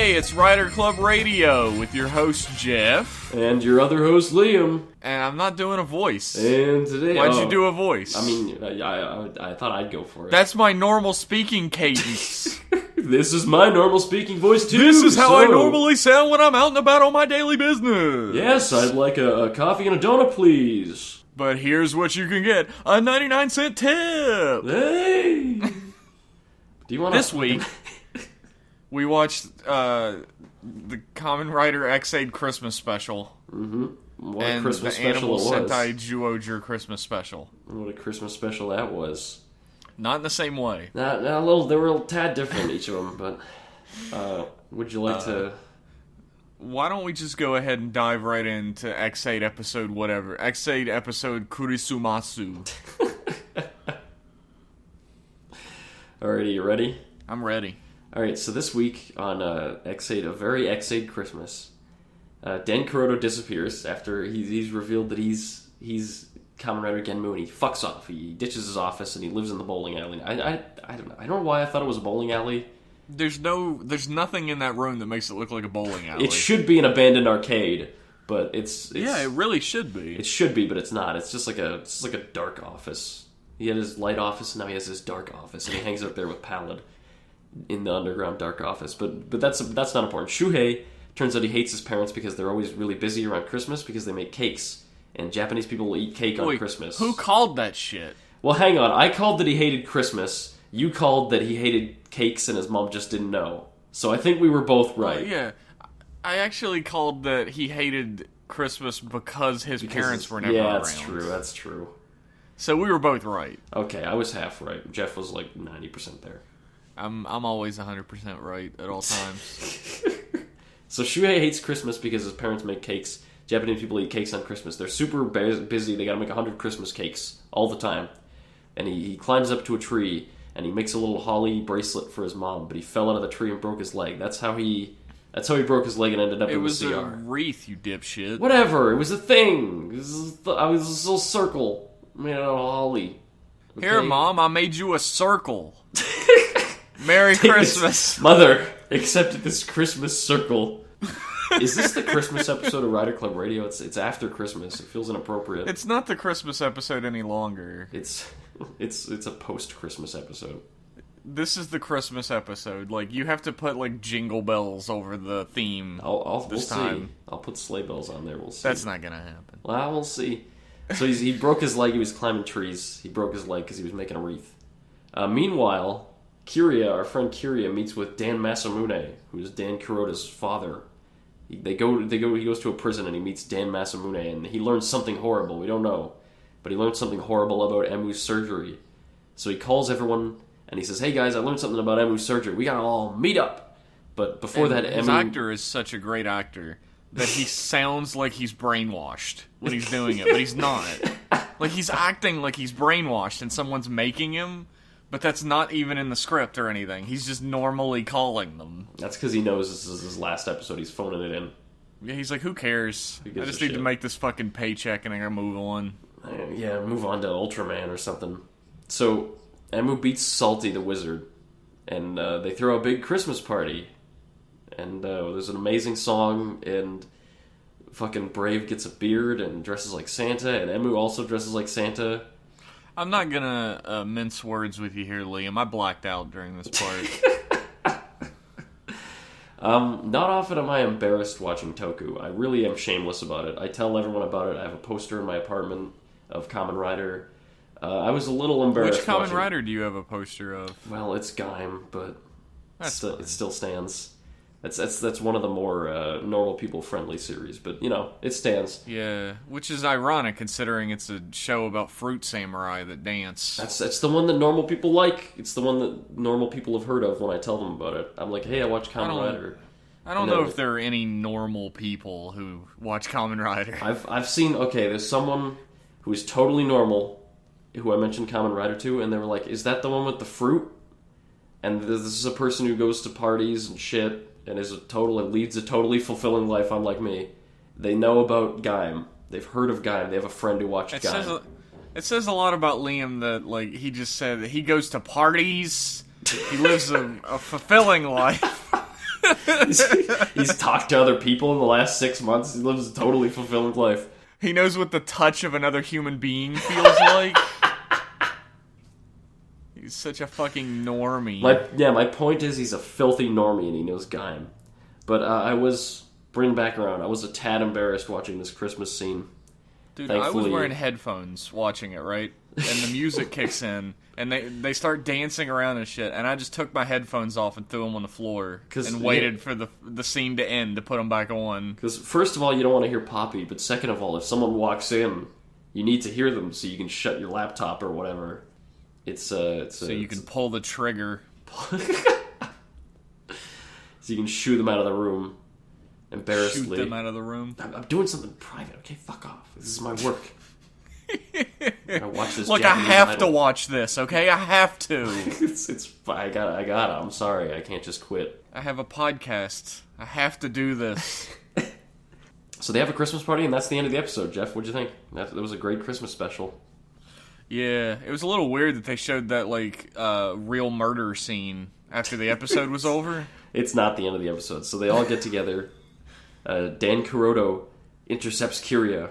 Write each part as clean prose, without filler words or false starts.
Hey, it's Rider Club Radio with your host, Jeff. And your other host, Liam. And I'm not doing a voice. And today... Why'd you do a voice? I mean, I thought I'd go for it. That's my normal speaking cadence. This is my normal speaking voice, too. This is how I normally sound when I'm out and about on my daily business. Yes, I'd like a coffee and a donut, please. But here's what you can get. A 99-cent tip. Hey! Do you want This week... We watched the Kamen Rider X8 Christmas special. Mm-hmm. What and a Christmas the special Animal it was. Sentai Kyuuranger Christmas special. What a Christmas special that was. Not in the same way. They were a tad different, each of them, but would you like to... Why don't we just go ahead and dive right into X8 episode whatever. X8 episode Kurisumasu. Alrighty, you ready? I'm ready. Alright, so this week on X8, a very X8 Christmas, Dan Kuroto disappears after he's revealed that he's Kamen Rider Genmu, and he fucks off. He ditches his office and he lives in the bowling alley. I don't know. I don't know why I thought it was a bowling alley. There's nothing in that room that makes it look like a bowling alley. It should be an abandoned arcade, but it's yeah, it really should be. It should be, but it's not. It's just like a dark office. He had his light office, and now he has his dark office, and he hangs out there with Pallid in the underground dark office. But that's not important. Shuhei, turns out he hates his parents because they're always really busy around Christmas because they make cakes. And Japanese people will eat cake on Christmas. Who called that shit? Well, hang on. I called that he hated Christmas. You called that he hated cakes and his mom just didn't know. So I think we were both right. Yeah. I actually called that he hated Christmas because his parents were never around. Yeah, that's true. So we were both right. Okay, I was half right. Jeff was like 90% there. I'm always 100% right at all times. So Shuhei hates Christmas because his parents make cakes. Japanese people eat cakes on Christmas. They're super busy. They gotta make 100 Christmas cakes all the time. And he climbs up to a tree and he makes a little holly bracelet for his mom, but he fell out of the tree and broke his leg. That's how he broke his leg and ended up in the CR. It was a wreath, you dipshit. Whatever. It was a thing. I was a little circle made out of holly. Okay? Here, Mom, I made you a circle. Merry Christmas. Mother, accepted this Christmas circle. Is this the Christmas episode of Rider Club Radio? It's after Christmas. It feels inappropriate. It's not the Christmas episode any longer. It's a post-Christmas episode. This is the Christmas episode. Like, you have to put, like, jingle bells over the theme We'll see. I'll put sleigh bells on there. We'll see. That's not gonna happen. Well, we'll see. So he broke his leg. He was climbing trees. He broke his leg because he was making a wreath. Meanwhile, our friend Kyria meets with Dan Masamune, who's Dan Kurota's father. He goes to a prison and he meets Dan Masamune, and he learns something horrible. We don't know, but he learns something horrible about Emu's surgery. So he calls everyone and he says, "Hey guys, I learned something about Emu's surgery. We gotta all meet up." But before that, his actor is such a great actor that he sounds like he's brainwashed when he's doing it, but he's not. Like, he's acting like he's brainwashed and someone's making him. But that's not even in the script or anything. He's just normally calling them. That's because he knows this is his last episode. He's phoning it in. Yeah, he's like, who cares? I just need to make this fucking paycheck and I gotta move on. Yeah, move on to Ultraman or something. So, Emu beats Salty the Wizard. And they throw a big Christmas party. And there's an amazing song. And fucking Brave gets a beard and dresses like Santa. And Emu also dresses like Santa. I'm not gonna mince words with you here, Liam. I blacked out during this part. Not often am I embarrassed watching Toku. I really am shameless about it. I tell everyone about it. I have a poster in my apartment of Kamen Rider. I was a little embarrassed. Which Kamen Rider do you have a poster of? Well, it's Gaim, but it still stands. That's one of the more normal people friendly series, but it stands. Yeah, which is ironic considering it's a show about fruit samurai that dance. That's the one that normal people like. It's the one that normal people have heard of when I tell them about it. I'm like, hey, I watch Kamen Rider. I don't know if there are any normal people who watch Kamen Rider. I've seen there's someone who is totally normal who I mentioned Kamen Rider to, and they were like, is that the one with the fruit? And this is a person who goes to parties and shit. And leads a totally fulfilling life, unlike me. They know about Gaim. They've heard of Gaim. They have a friend who watched Gaim. It says a lot about Liam that, like, he just said that he goes to parties. He lives a fulfilling life. He's talked to other people in the last 6 months. He lives a totally fulfilling life. He knows what the touch of another human being feels like. He's such a fucking normie. My point is he's a filthy normie and he knows Gaim. But I was, bring back around, I was a tad embarrassed watching this Christmas scene. Dude, Thankfully, I was wearing headphones watching it, right? And the music kicks in, and they start dancing around and shit, and I just took my headphones off and threw them on the floor and waited for the scene to end to put them back on. Because first of all, you don't want to hear Poppy, but second of all, if someone walks in, you need to hear them so you can shut your laptop or whatever. So you can pull the trigger. So you can shoo them out of the room. Embarrassedly. Shoot them out of the room. I'm doing something private, okay? Fuck off. This is my work. I watch this. Look, Japanese I have Idol. to watch this, okay? I have to. I got it. I'm sorry. I can't just quit. I have a podcast. I have to do this. So they have a Christmas party, and that's the end of the episode. Jeff, what'd you think? That was a great Christmas special. Yeah, it was a little weird that they showed that, like, real murder scene after the episode was over. It's not the end of the episode. So they all get together. Dan Kuroto intercepts Kyria,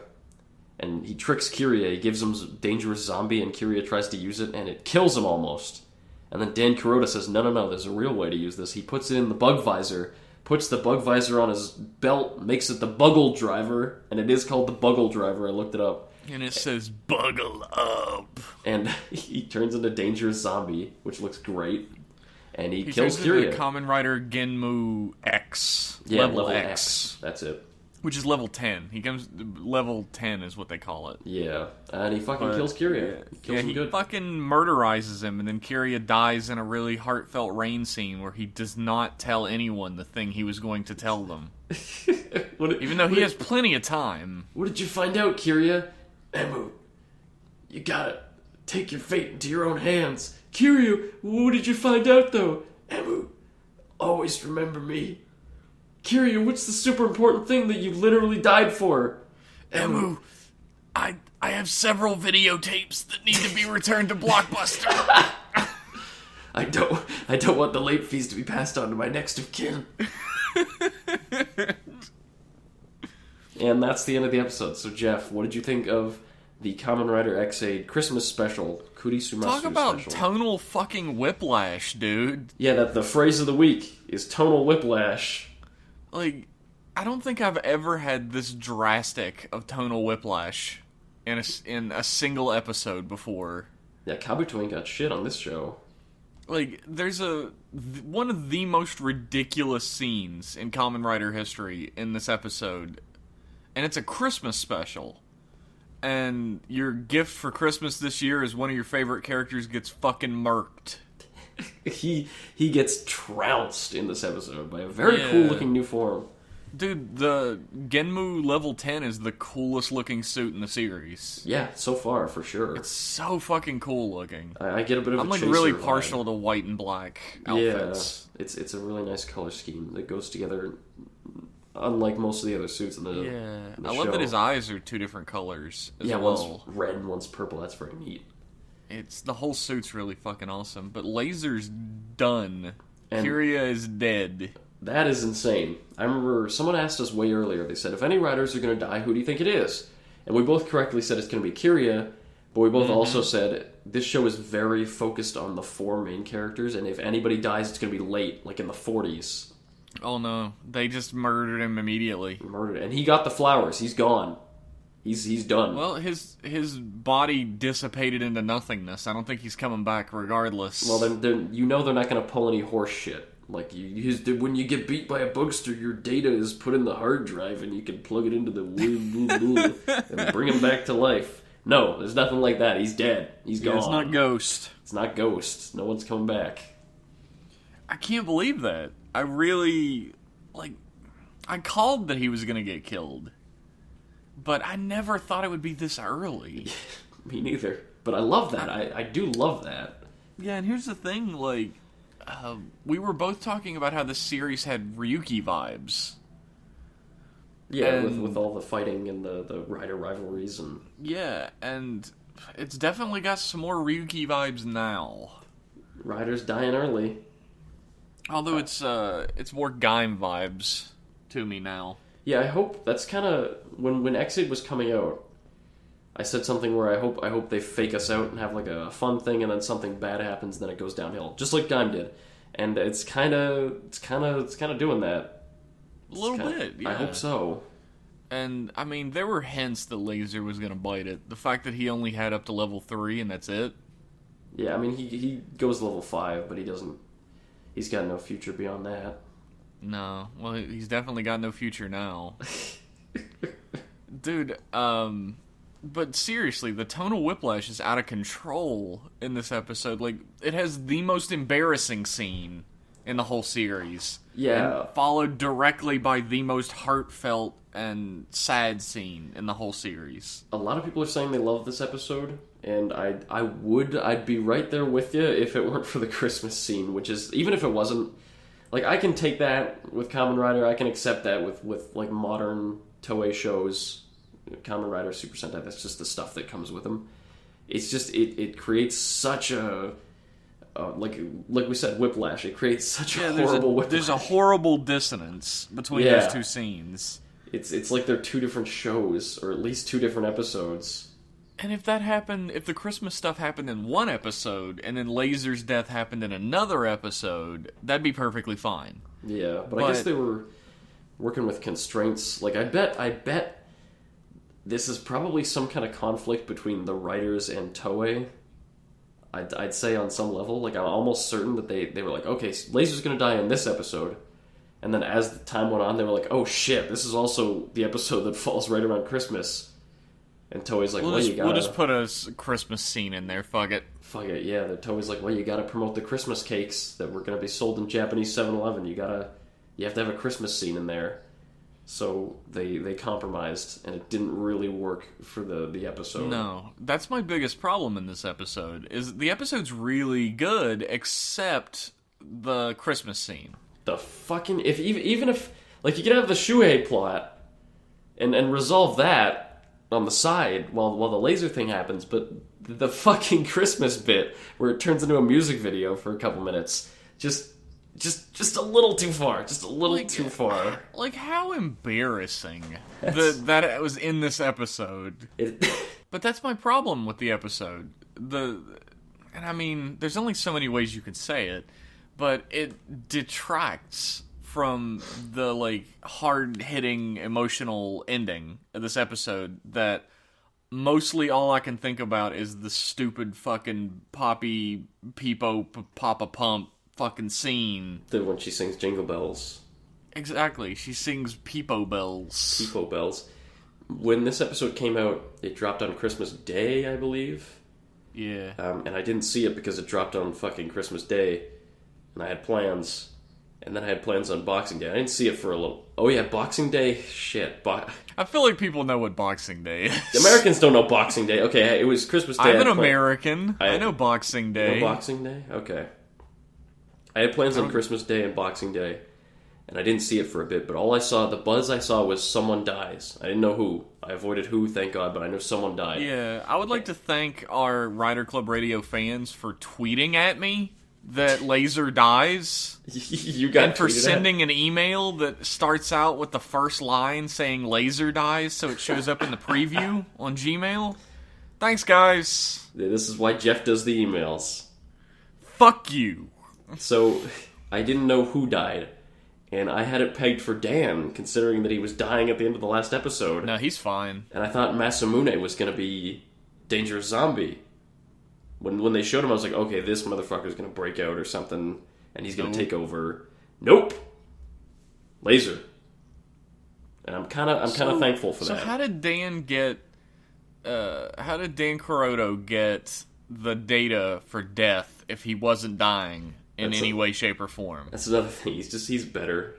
and he tricks Kyria. He gives him a dangerous zombie, and Kyria tries to use it, and it kills him almost. And then Dan Kuroto says, no, there's a real way to use this. He puts it in the bug visor, puts the bug visor on his belt, makes it the Buggle Driver, and it is called the Buggle Driver. I looked it up. And it says, "Buggle up." And he turns into Dangerous Zombie, which looks great. And he kills turns Kyria. into Kamen Rider Genmu X. Yeah, level X. That's it. Which is level 10. He comes... Level 10 is what they call it. Yeah. And he fucking kills Kyria. He kills him he good. fucking murderizes him, and then Kyria dies in a really heartfelt rain scene where he does not tell anyone the thing he was going to tell them. Even though he has plenty of time. What did you find out, Kyria? Emu, you gotta take your fate into your own hands. Kyria, what did you find out, though? Emu, always remember me. Kyria, what's the super important thing that you literally died for? Emu, I have several videotapes that need to be returned to Blockbuster. I don't want the late fees to be passed on to my next of kin. And that's the end of the episode. So, Jeff, what did you think of the Kamen Rider X8 Christmas special, Kurisumasu Talk about special? tonal fucking whiplash, dude. Yeah, that the phrase of the week is tonal whiplash. Like, I don't think I've ever had this drastic of tonal whiplash in a single episode before. Yeah, Kabuto ain't got shit on this show. Like, there's one of the most ridiculous scenes in Kamen Rider history in this episode. And it's a Christmas special. And your gift for Christmas this year is one of your favorite characters gets fucking murked. He gets trounced in this episode by a very cool looking new form. Dude, the Genmu level 10 is the coolest looking suit in the series. Yeah, so far, for sure. It's so fucking cool looking. I get a bit of I'm a like chaser really vibe. partial to white and black outfits. Yeah, it's a really nice color scheme that goes together, unlike most of the other suits in the in the I love show. that his eyes are two different colors as well. One's red and one's purple. That's very neat. It's the whole suit's really fucking awesome. But Laser's done. And Kyria is dead. that is insane. I remember someone asked us way earlier. They said, if any riders are going to die, who do you think it is? And we both correctly said it's going to be Kyria, but we both also said this show is very focused on the four main characters, and if anybody dies, it's going to be late, like in the 40s. Oh no, they just murdered him immediately. Murdered, and he got the flowers. He's gone. He's done. Well, his body dissipated into nothingness. I don't think he's coming back regardless. Well, then you know they're not going to pull any horse shit. Like, when you get beat by a bugster, your data is put in the hard drive, and you can plug it into the and bring him back to life. No, there's nothing like that. He's dead. He's gone. It's not Ghost. It's not Ghost. No one's coming back. I can't believe that. I really, I called that he was going to get killed. But I never thought it would be this early. Me neither. But I love that. I do love that. Yeah, and here's the thing, we were both talking about how this series had Ryuki vibes. Yeah, And- with all the fighting and the rider rivalries and... Yeah, and it's definitely got some more Ryuki vibes now. Riders dying early. Although it's more Gaim vibes to me now. Yeah, I hope that's kind of when Exit was coming out. I said something where I hope they fake us out and have like a fun thing, and then something bad happens, and then it goes downhill, just like Gaim did. And it's kind of doing that. A little bit, yeah. I hope so. And, I mean, there were hints that Laser was going to bite it. The fact that he only had up to level 3 and that's it. Yeah, I mean, he goes level 5, but he's got no future beyond that. No. Well, he's definitely got no future now. Dude, but seriously, the tonal whiplash is out of control in this episode. Like, it has the most embarrassing scene in the whole series. Yeah. And followed directly by the most heartfelt and sad scene in the whole series. A lot of people are saying they love this episode, and I'd be right there with you if it weren't for the Christmas scene, which is, even if it wasn't, like, I can take that with Kamen Rider, I can accept that with like modern Toei shows, Kamen Rider, Super Sentai, that's just the stuff that comes with them. It's just, it creates such a like we said, whiplash. It creates such a horrible whiplash. There's a horrible dissonance between those two scenes. It's like they're two different shows, or at least two different episodes. And if that happened, if the Christmas stuff happened in one episode, and then Laser's death happened in another episode, that'd be perfectly fine. Yeah, but I guess they were working with constraints. Like, I bet this is probably some kind of conflict between the writers and Toei. I'd say on some level, like, I'm almost certain that they were like, okay, Laser's gonna die in this episode, and then as the time went on, they were like, oh shit, this is also the episode that falls right around Christmas. And Toei's like, we'll just put a Christmas scene in there, fuck it. Fuck it, yeah. The Toei's like, well, you gotta promote the Christmas cakes that were gonna be sold in Japanese 7-Eleven. You have to have a Christmas scene in there. So they compromised, and it didn't really work for the episode. No, that's my biggest problem in this episode, is the episode's really good, except the Christmas scene. The fucking... Even if... Like, you could have the Shuhei plot, and resolve that on the side while the laser thing happens, but the fucking Christmas bit, where it turns into a music video for a couple minutes, just a little too far. Just a little too far. Like, how embarrassing that was in this episode. But that's my problem with the episode. And I mean, there's only so many ways you can say it, but it detracts from the, like, hard-hitting, emotional ending of this episode that mostly all I can think about is the stupid fucking Poppy Peepo Papa Pump fucking scene. When she sings Jingle Bells. Exactly, she sings Peepo Bells. Peepo Bells. When this episode came out, it dropped on Christmas Day, I believe. Yeah. And I didn't see it because it dropped on fucking Christmas Day, and I had plans. And then I had plans on Boxing Day. I didn't see it for a little... Oh yeah, Boxing Day? Shit. I feel like people know what Boxing Day is. The Americans don't know Boxing Day. Okay, it was Christmas Day. I'm an American. I know Boxing Day. You know Boxing Day? Okay. I had plans on Christmas Day and Boxing Day, and I didn't see it for a bit, but the buzz I saw was someone dies. I didn't know who. I avoided who, thank God, but I know someone died. Yeah, I would like to thank our Rider Club Radio fans for tweeting at me that Laser dies. You got and for sending an email that starts out with the first line saying Laser dies, so it shows up in the preview on Gmail. Thanks, guys. Yeah, this is why Jeff does the emails. Fuck you. So, I didn't know who died, and I had it pegged for Dan, considering that he was dying at the end of the last episode. No, he's fine. And I thought Masamune was going to be Dangerous Zombie. When they showed him, I was like, okay, this motherfucker's going to break out or something, and he's going to take over. Nope! Laser. And I'm kind of thankful for that. So how did Dan Kuroto get the data for death if he wasn't dying in any way, shape, or form? That's another thing. He's better.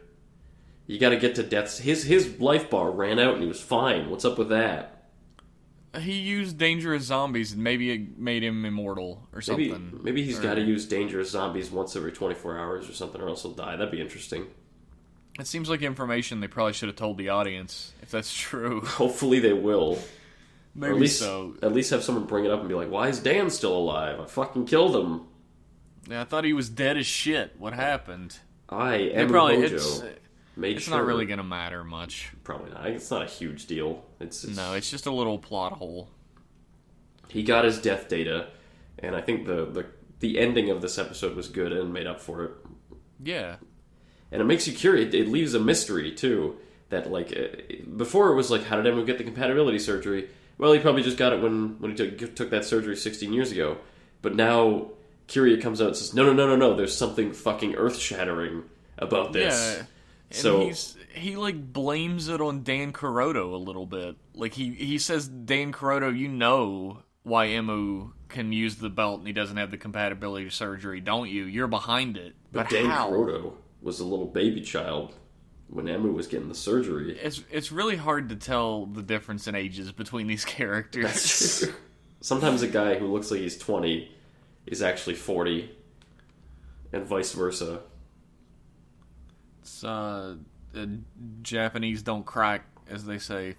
You got to get to death. His life bar ran out and he was fine. What's up with that? He used dangerous zombies and maybe it made him immortal or something. Maybe he's got to use dangerous zombies once every 24 hours or something, or else he'll die. That'd be interesting. It seems like information they probably should have told the audience, if that's true. Hopefully they will. Maybe so. At least have someone bring it up and be like, why is Dan still alive? I fucking killed him. Yeah, I thought he was dead as shit. What happened? Emu probably Hojo made it's sure. not really gonna matter much. Probably not. It's not a huge deal. No, it's just a little plot hole. He got his death data, and I think the ending of this episode was good and made up for it. Yeah. And it makes you curious. It leaves a mystery, too. That, before it was like, how did Emu get the compatibility surgery? Well, he probably just got it when he took that surgery 16 years ago. But now, Kyuuranger comes out and says, no, there's something fucking earth-shattering about this. Yeah. And so he blames it on Dan Kuroto a little bit. Like, he says, Dan Kuroto, you know why Emu can use the belt and he doesn't have the compatibility surgery, don't you? You're behind it. But Dan how? Kuroto was a little baby child when Emu was getting the surgery. It's really hard to tell the difference in ages between these characters. Sometimes a guy who looks like he's 20 is actually 40, and vice versa. It's Japanese don't crack, as they say.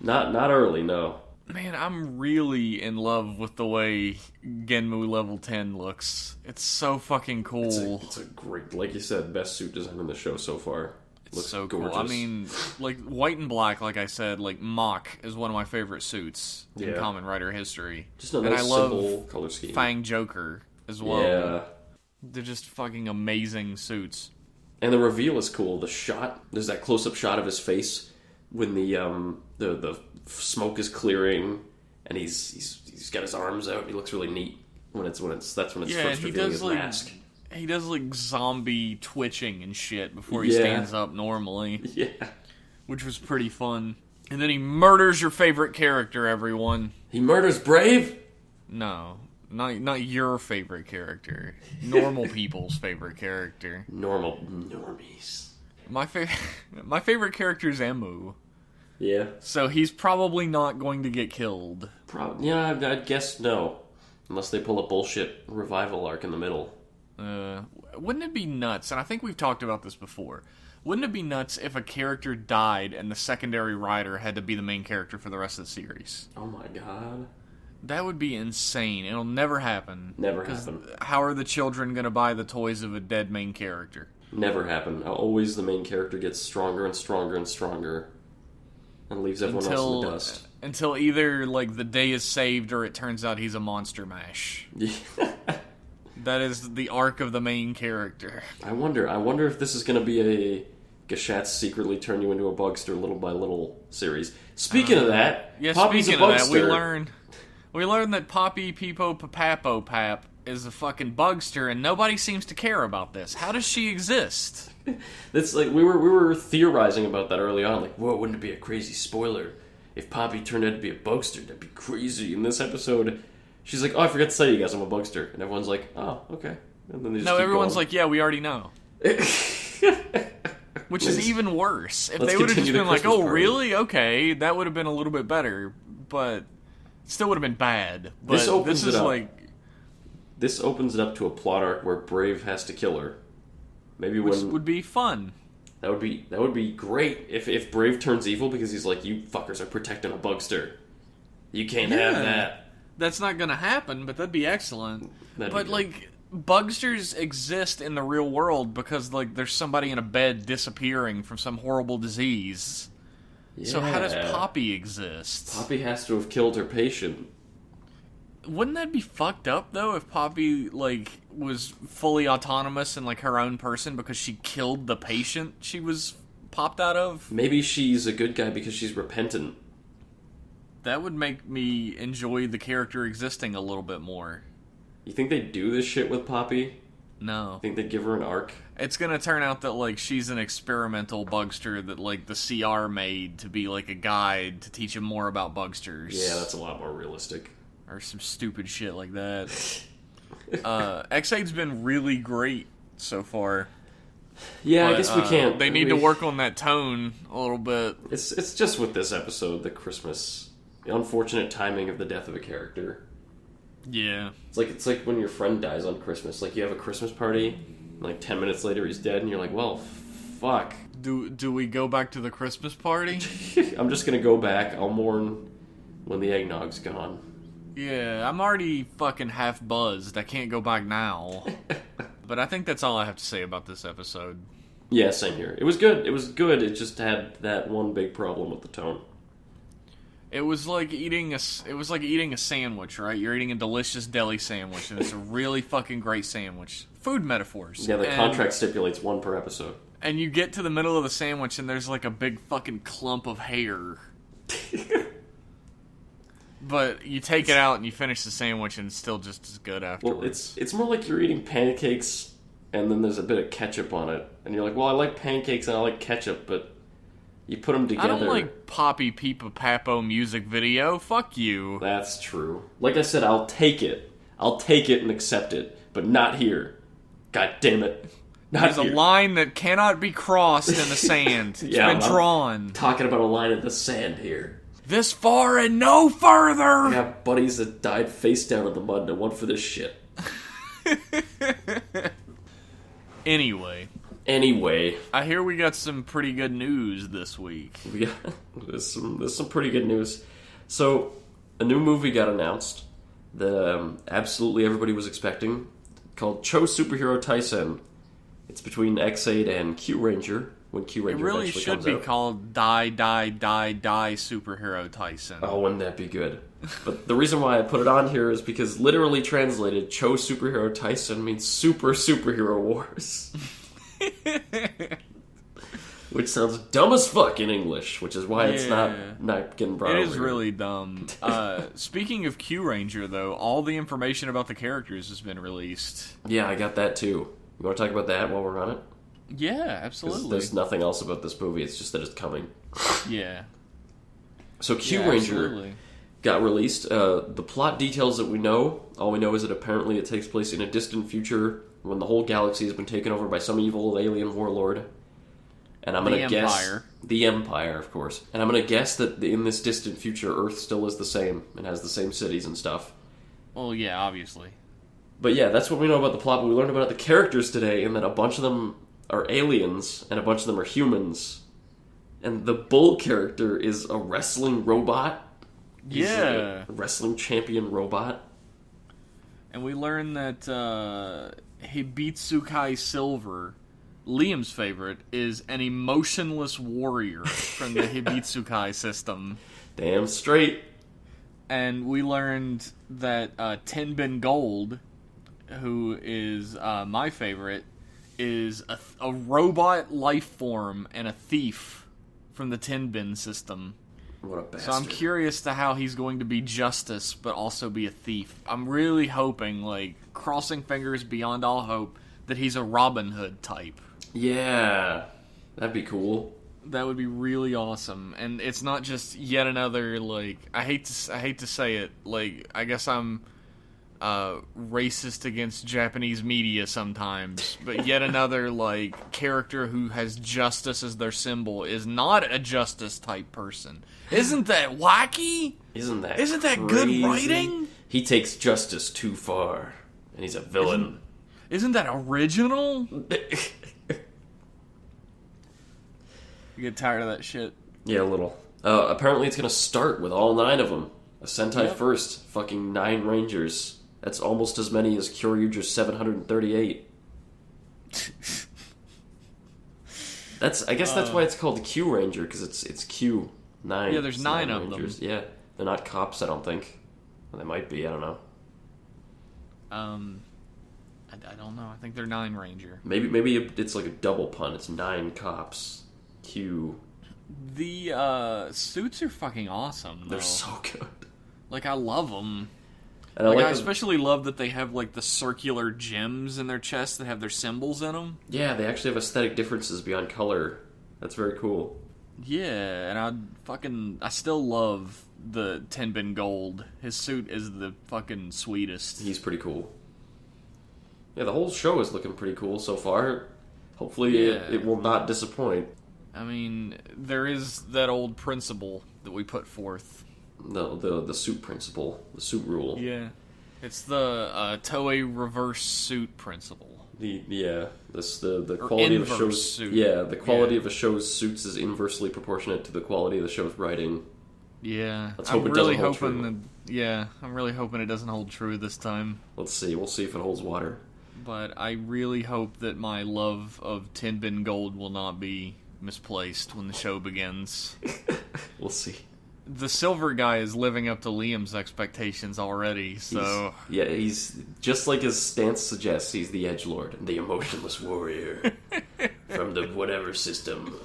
Not early, no. Man, I'm really in love with the way Genmu Level 10 looks. It's so fucking cool. It's a great, like you said, best suit design in the show so far. It's looks so gorgeous. cool. I mean, like, white and black, like I said, like, Mach is one of my favorite suits in Kamen Rider history. Just a and nice, I love simple color scheme. Fang Joker as well. Yeah. They're just fucking amazing suits. And the reveal is cool. The shot, there's that close-up shot of his face when the smoke is clearing, and he's got his arms out. He looks really neat that's when it's first revealing his mask. He does like zombie twitching and shit before he stands up normally. Yeah, which was pretty fun. And then he murders your favorite character, everyone. He murders Brave? No, not your favorite character. Normal people's favorite character. Normies. My favorite character is Emu. Yeah. So he's probably not going to get killed. I'd guess no. Unless they pull a bullshit revival arc in the middle. Wouldn't it be nuts, and I think we've talked about this before, wouldn't it be nuts if a character died and the secondary writer had to be the main character for the rest of the series? Oh my god. That would be insane. It'll never happen. Never happen. How are the children going to buy the toys of a dead main character? Never happen. Always the main character gets stronger and stronger and stronger. And leaves everyone else in the dust. Until either, like, the day is saved or it turns out he's a monster mash. Yeah. That is the arc of the main character. I wonder if this is going to be a Gashatz secretly turn you into a Bugster little by little series. Speaking of that, Poppy's speaking a of Bugster. that, we learned that Poppy Peepo Papapo Pap is a fucking Bugster, and nobody seems to care about this. How does she exist? That's like we were theorizing about that early on. Like, whoa, wouldn't it be a crazy spoiler if Poppy turned out to be a Bugster? That'd be crazy. In this episode, she's like, "Oh, I forgot to tell you guys, I'm a Bugster," and everyone's like, "Oh, okay." And then they just keep everyone's going. like, "Yeah, we already know." Which is even worse. If Let's they would have just continue been the like, Christmas "Oh, party." really? Okay," that would have been a little bit better, but it still would have been bad. But This opens is it up. like. This opens it up to a plot arc where Brave has to kill her. Maybe Which would be fun. That would be great if Brave turns evil because he's like, you fuckers are protecting a Bugster. You can't have that. That's not going to happen, but that'd be excellent. That'd but be like, Bugsters exist in the real world because like there's somebody in a bed disappearing from some horrible disease. Yeah. So how does Poppy exist? Poppy has to have killed her patient. Wouldn't that be fucked up though if Poppy like was fully autonomous and like her own person because she killed the patient she was popped out of? Maybe she's a good guy because she's repentant. That would make me enjoy the character existing a little bit more. You think they'd do this shit with Poppy? No. Think they'd give her an arc? It's gonna turn out that like she's an experimental Bugster that like the CR made to be like a guide to teach him more about Bugsters. Yeah, that's a lot more realistic. Or some stupid shit like that. X8's been really great so far. Yeah, but, I guess we can't. They need to work on that tone a little bit. It's just with this episode, the unfortunate timing of the death of a character. Yeah. It's like when your friend dies on Christmas. Like you have a Christmas party, and like 10 minutes later he's dead, and you're like, well, fuck. Do we go back to the Christmas party? I'm just gonna go back. I'll mourn when the eggnog's gone. Yeah, I'm already fucking half buzzed. I can't go back now. But I think that's all I have to say about this episode. Yeah, same here. It was good. It just had that one big problem with the tone. It was like eating a sandwich, right? You're eating a delicious deli sandwich, and it's a really fucking great sandwich. Food metaphors. Yeah, the contract stipulates one per episode. And you get to the middle of the sandwich, and there's like a big fucking clump of hair. But you take it out and you finish the sandwich, and it's still just as good afterwards. Well, it's more like you're eating pancakes, and then there's a bit of ketchup on it, and you're like, well, I like pancakes and I like ketchup, but you put them together. I don't like Poppy Peepa Papo music video. Fuck you. That's true. Like I said, I'll take it. I'll take it and accept it, but not here. God damn it. There's a line that cannot be crossed in the sand. It's been drawn. Talking about a line in the sand here. This far and no further! I got buddies that died face down in the mud and went for this shit. Anyway, I hear we got some pretty good news this week. There's some pretty good news. So, a new movie got announced that absolutely everybody was expecting, called Cho Superhero Taisen. It's between X8 and Kyuuranger, when Kyuuranger It really eventually should comes be out. called Die Superhero Taisen. Oh, wouldn't that be good? But the reason why I put it on here is because literally translated, Cho Superhero Taisen means Super Superhero Wars. Which sounds dumb as fuck in English, which is why it's not getting brought over. It is really dumb. Speaking of Kyuuranger, though, all the information about the characters has been released. Yeah, I got that too. You want to talk about that while we're on it? Yeah, absolutely. There's nothing else about this movie, it's just that it's coming. Yeah. So Kyuuranger got released. The plot details that we know, all we know is that apparently it takes place in a distant future when the whole galaxy has been taken over by some evil alien warlord. And I'm going to guess... The Empire, of course. And I'm going to guess that in this distant future, Earth still is the same and has the same cities and stuff. Well, yeah, obviously. But yeah, that's what we know about the plot, but we learned about the characters today, and that a bunch of them are aliens, and a bunch of them are humans. And the Bull character is a wrestling robot. He's like a wrestling champion robot. And we learned that Hibitsukai Silver, Liam's favorite, is an emotionless warrior from the Hibitsukai system. Damn straight. And we learned that Tenbin Gold, who is my favorite, is a robot life form and a thief from the Tenbin system. What a bastard. So I'm curious to how he's going to be Justice, but also be a thief. I'm really hoping, like, crossing fingers beyond all hope, that he's a Robin Hood type. Yeah, that'd be cool. That would be really awesome. And it's not just yet another, like, I hate to say it, like, I guess I'm racist against Japanese media sometimes, but yet another, like, character who has justice as their symbol is not a justice type person. Isn't that wacky? Isn't that good writing? He takes justice too far, and he's a villain. Isn't that original? You get tired of that shit? Yeah, a little. Apparently it's gonna start with all 9 of them. A Sentai first. Fucking 9 Rangers. That's almost as many as Kyuuranger's 738. I guess that's why it's called Kyuuranger, because it's Q9. Yeah, there's 9 of Rangers. Them. Yeah, they're not cops, I don't think. Well, they might be, I don't know. I don't know. I think they're 9 Ranger. Maybe it's like a double pun. It's 9 cops. Q. The suits are fucking awesome, though. They're so good. Like, I love them. And I especially love that they have, like, the circular gems in their chest that have their symbols in them. Yeah, they actually have aesthetic differences beyond color. That's very cool. Yeah, and I still love the Tenbin Gold. His suit is the fucking sweetest. He's pretty cool. Yeah, the whole show is looking pretty cool so far. Hopefully it will not disappoint. I mean, there is that old principle that we put forth. The suit principle, the suit rule. Yeah, it's the Toei reverse suit principle. The quality of a show's suit. Yeah, the quality of a show's suits is inversely proportionate to the quality of the show's writing. Yeah, I'm really hoping it doesn't hold true this time. Let's see. We'll see if it holds water. But I really hope that my love of Tin Gold will not be misplaced when the show begins. We'll see. The silver guy is living up to Liam's expectations already, so... He's just like his stance suggests, he's the edgelord, the emotionless warrior from the whatever system.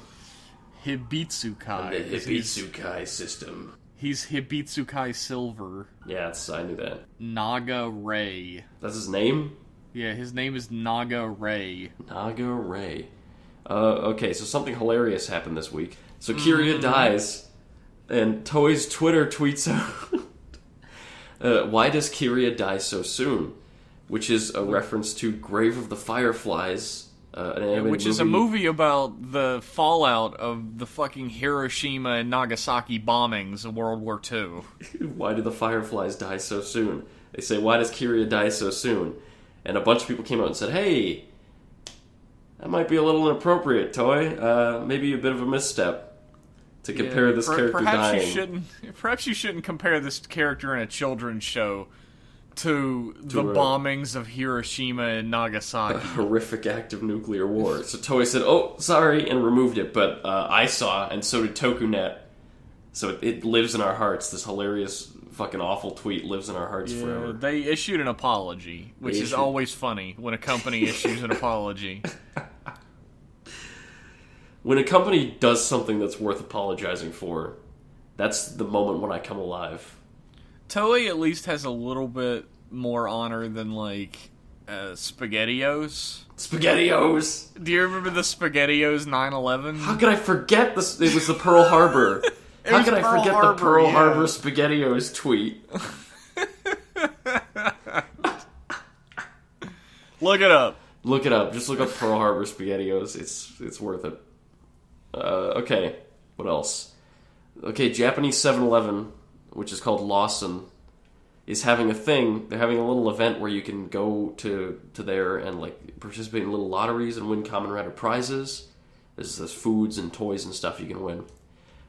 Hibitsukai. The Hibitsukai system. He's Hibitsukai Silver. Yeah, I knew that. Naga Ray. That's his name? Yeah, his name is Naga Ray. Naga Ray. Okay, so something hilarious happened this week. So Kiria dies... And Toei's Twitter tweets out, why does Kiria die so soon? Which is a reference to Grave of the Fireflies, an animated which is a movie about the fallout of the fucking Hiroshima and Nagasaki bombings in World War II. Why do the Fireflies die so soon? They say, why does Kiria die so soon? And a bunch of people came out and said, hey, that might be a little inappropriate, Toei. Maybe a bit of a misstep. To compare this character dying. Perhaps you shouldn't compare this character in a children's show to the bombings of Hiroshima and Nagasaki. A horrific act of nuclear war. So Toei said, oh, sorry, and removed it, but I saw, and so did TokuNet. So it lives in our hearts. This hilarious, fucking awful tweet lives in our hearts forever. They issued an apology, which is always funny when a company issues an apology. When a company does something that's worth apologizing for, that's the moment when I come alive. Toei at least has a little bit more honor than, like, SpaghettiOs. SpaghettiOs! Do you remember the SpaghettiOs 9/11? How could I forget this? It was the Pearl Harbor. How could I forget the Pearl Harbor SpaghettiOs tweet? Look it up. Look it up. Just look up Pearl Harbor SpaghettiOs. It's worth it. Okay, what else? Okay, Japanese 7-Eleven, which is called Lawson, is having a thing. They're having a little event where you can go to there and like participate in little lotteries and win Kamen Rider prizes. There's foods and toys and stuff you can win.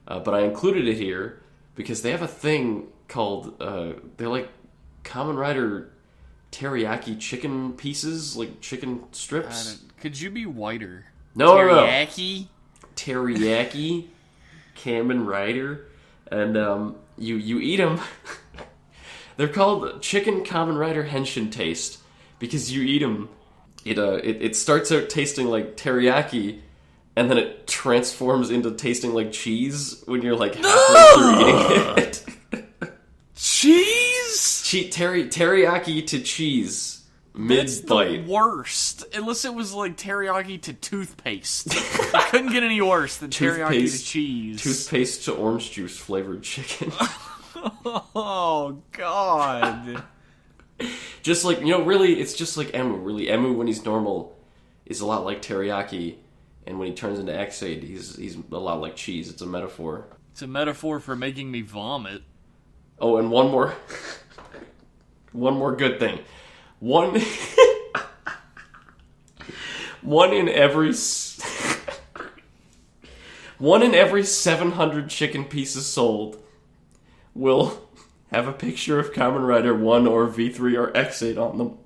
But I included it here because they have a thing called, they're like Kamen Rider teriyaki chicken pieces, like chicken strips. Could you be whiter? No, teriyaki? Teriyaki, Kamen Rider, and you eat them. They're called Chicken Kamen Rider Henshin Taste because you eat them. It starts out tasting like teriyaki, and then it transforms into tasting like cheese when you're like halfway through eating it. Cheese? Teriyaki to cheese. That's the worst. Unless it was like teriyaki to toothpaste. It couldn't get any worse than teriyaki to cheese. Toothpaste to orange juice flavored chicken. Oh, God. Just like, really, it's just like Emu. Really, Emu, when he's normal, is a lot like teriyaki. And when he turns into X-Aid, he's a lot like cheese. It's a metaphor. It's a metaphor for making me vomit. Oh, and one more good thing. One in every 700 chicken pieces sold will have a picture of Kamen Rider 1 or V3 or X8 on them.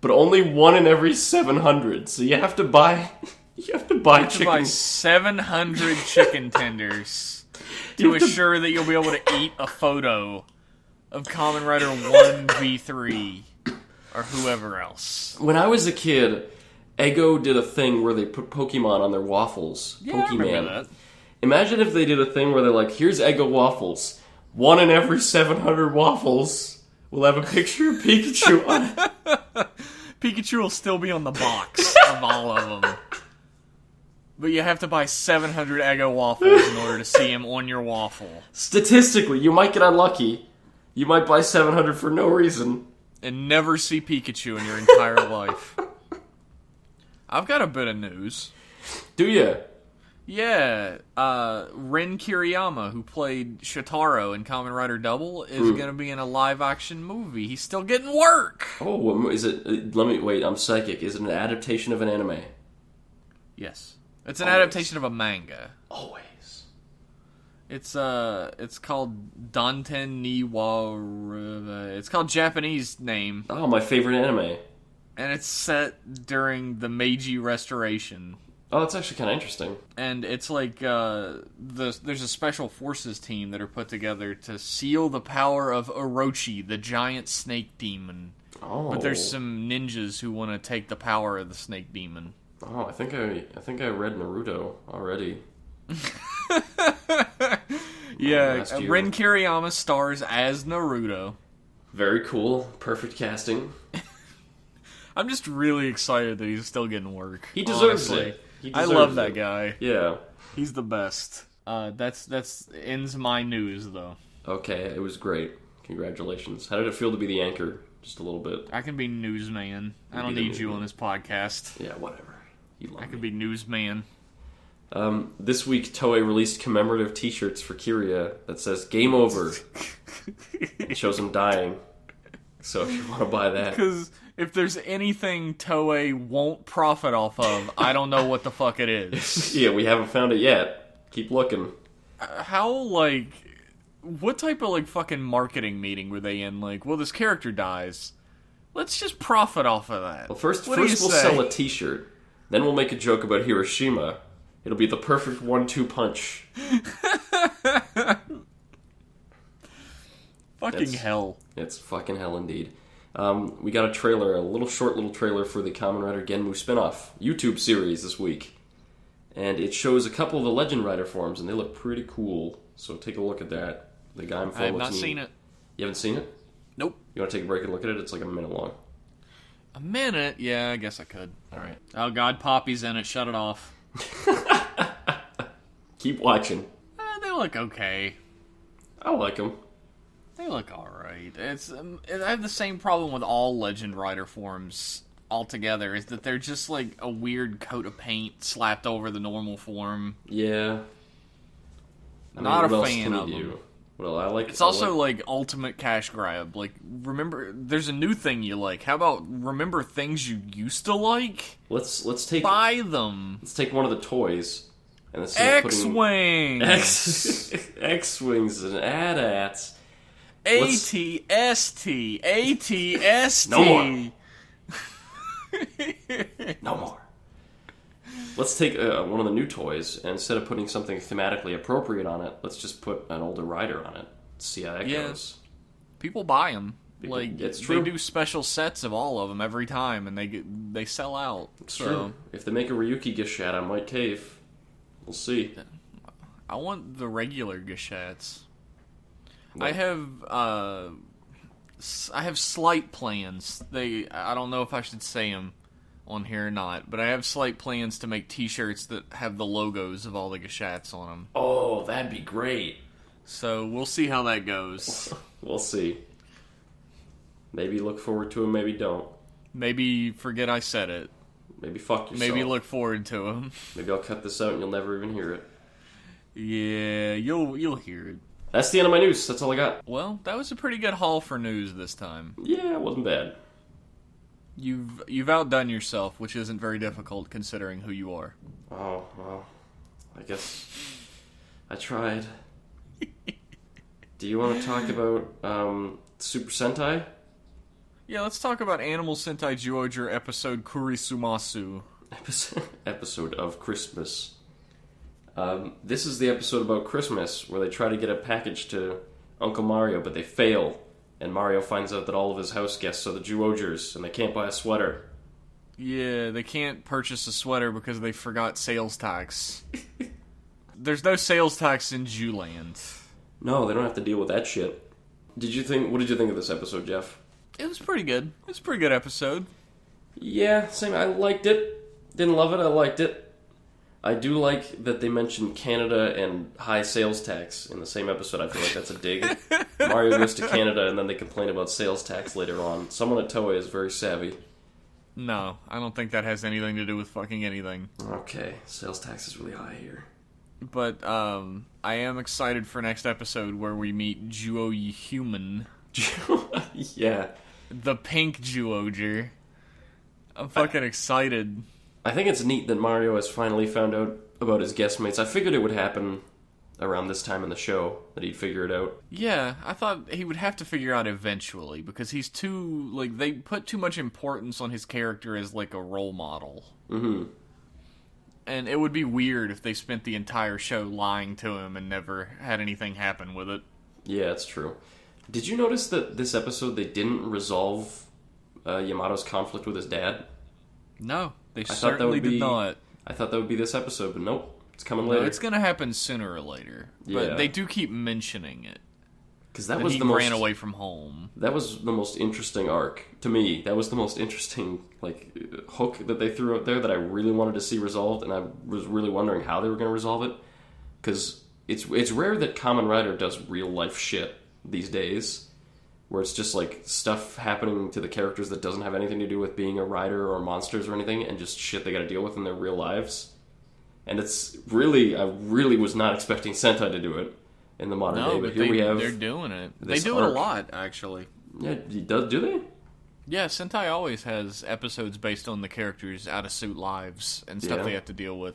But only 1 in every 700. So you have to buy chicken. To buy 700 chicken tenders to assure that you'll be able to eat a photo of Kamen Rider 1 V3 or whoever else. When I was a kid, Eggo did a thing where they put Pokemon on their waffles. Yeah, I remember that. Imagine if they did a thing where they're like, here's Eggo waffles. 1 in every 700 waffles will have a picture of Pikachu on it. Pikachu will still be on the box of all of them. But you have to buy 700 Eggo waffles in order to see him on your waffle. Statistically, you might get unlucky. You might buy 700 for no reason. And never see Pikachu in your entire life. I've got a bit of news. Do ya? Yeah. Ren Kiriyama, who played Shotaro in Kamen Rider Double, is going to be in a live-action movie. He's still getting work! Oh, is it... Let me... Wait, I'm psychic. Is it an adaptation of an anime? Yes. It's an adaptation of a manga. Always. It's called Danten ni wa... It's called Japanese name. Oh, my favorite anime. And it's set during the Meiji Restoration. Oh, that's actually kind of interesting. And it's like, there's a special forces team that are put together to seal the power of Orochi, the giant snake demon. Oh. But there's some ninjas who want to take the power of the snake demon. Oh, I think I read Naruto already. Yeah, Ren Kiriyama stars as Naruto. Very cool. Perfect casting. I'm just really excited that he's still getting work. He deserves honestly. it. I love that guy. Yeah. He's the best. That's ends my news, though. Okay, it was great. Congratulations. How did it feel to be the anchor? Just a little bit. I can be newsman. I don't need you on this podcast. Yeah, whatever. I can be newsman. This week, Toei released commemorative T-shirts for Kiria that says "Game Over." It shows him dying. So if you want to buy that, because if there's anything Toei won't profit off of, I don't know what the fuck it is. Yeah, we haven't found it yet. Keep looking. What type of fucking marketing meeting were they in? Well, this character dies. Let's just profit off of that. Well, first we'll sell a T-shirt. Then we'll make a joke about Hiroshima. It'll be the perfect 1-2 punch. Fucking hell. It's fucking hell indeed. We got a trailer, a short little trailer for the Kamen Rider Genmu spinoff YouTube series this week. And it shows a couple of the Legend Rider forms, and they look pretty cool. So take a look at that. The guy in I have not seen it. You haven't seen it? Nope. You want to take a break and look at it? It's like a minute long. A minute? Yeah, I guess I could. Alright. Oh god, Poppy's in it. Shut it off. Keep watching. They look okay. I like them. They look alright. I have the same problem with all Legend Rider forms altogether, is that they're just a weird coat of paint slapped over the normal form. Yeah. Not a fan of them. Well, I like. It's also ultimate cash grab. Remember, there's a new thing you like. How about remember things you used to like? Let's buy them. Let's take one of the toys and let's X-Wings. X-Wings and AT-ATs. ATST. ATST. No more. No more. Let's take one of the new toys, and instead of putting something thematically appropriate on it, let's just put an older rider on it. See how that goes. People buy them. It's true. They do special sets of all of them every time, and they sell out. It's true. If they make a Ryuki Gishat, I might cave. We'll see. I want the regular Gishats. What? I have slight plans. I don't know if I should say them on here or not, but I have slight plans to make T-shirts that have the logos of all the Gishats on them. Oh, that'd be great. So we'll see how that goes. We'll see. Maybe look forward to them, maybe don't. Maybe forget I said it. Maybe fuck yourself. Maybe look forward to them. Maybe I'll cut this out and you'll never even hear it. Yeah, you'll hear it. That's the end of my news. That's all I got. Well, that was a pretty good haul for news this time. Yeah, it wasn't bad. You've outdone yourself, which isn't very difficult considering who you are. Oh, well, I guess I tried. Do you want to talk about Super Sentai? Yeah, let's talk about Animal Sentai Zyuohger episode Kurisumasu. Episode of Christmas. This is the episode about Christmas, where they try to get a package to Uncle Mario, but they fail. And Mario finds out that all of his house guests are the Zyuohgers, and they can't buy a sweater. Yeah, they can't purchase a sweater because they forgot sales tax. There's no sales tax in Jewland. No, they don't have to deal with that shit. What did you think of this episode, Jeff? It was pretty good. It was a pretty good episode. Yeah, same. I liked it. Didn't love it, I liked it. I do like that they mentioned Canada and high sales tax in the same episode. I feel like that's a dig. Mario goes to Canada and then they complain about sales tax later on. Someone at Toei is very savvy. No, I don't think that has anything to do with fucking anything. Okay, sales tax is really high here. But I am excited for next episode where we meet Zyuohger Human. Yeah. The pink Zyuohger. I'm fucking excited. I think it's neat that Mario has finally found out about his guest mates. I figured it would happen around this time in the show that he'd figure it out. Yeah, I thought he would have to figure out eventually, because he's too, like, they put too much importance on his character as, like, a role model. Mm-hmm. And it would be weird if they spent the entire show lying to him and never had anything happen with it. Yeah, it's true. Did you notice that this episode they didn't resolve Yamato's conflict with his dad? No, they certainly did not. I thought that would be this episode, but nope. It's coming later. No, it's going to happen sooner or later. Yeah. But they do keep mentioning it. Because that he ran away from home. That was the most interesting arc to me. That was the most interesting hook that they threw out there that I really wanted to see resolved, and I was really wondering how they were going to resolve it. Because it's rare that Kamen Rider does real life shit these days, where it's just like stuff happening to the characters that doesn't have anything to do with being a rider or monsters or anything, and just shit they got to deal with in their real lives. And it's really, I really was not expecting Sentai to do it in the modern day, but here we have. They're doing it. They do it a lot, actually. Yeah, do they? Yeah, Sentai always has episodes based on the characters' out-of-suit lives and stuff they have to deal with.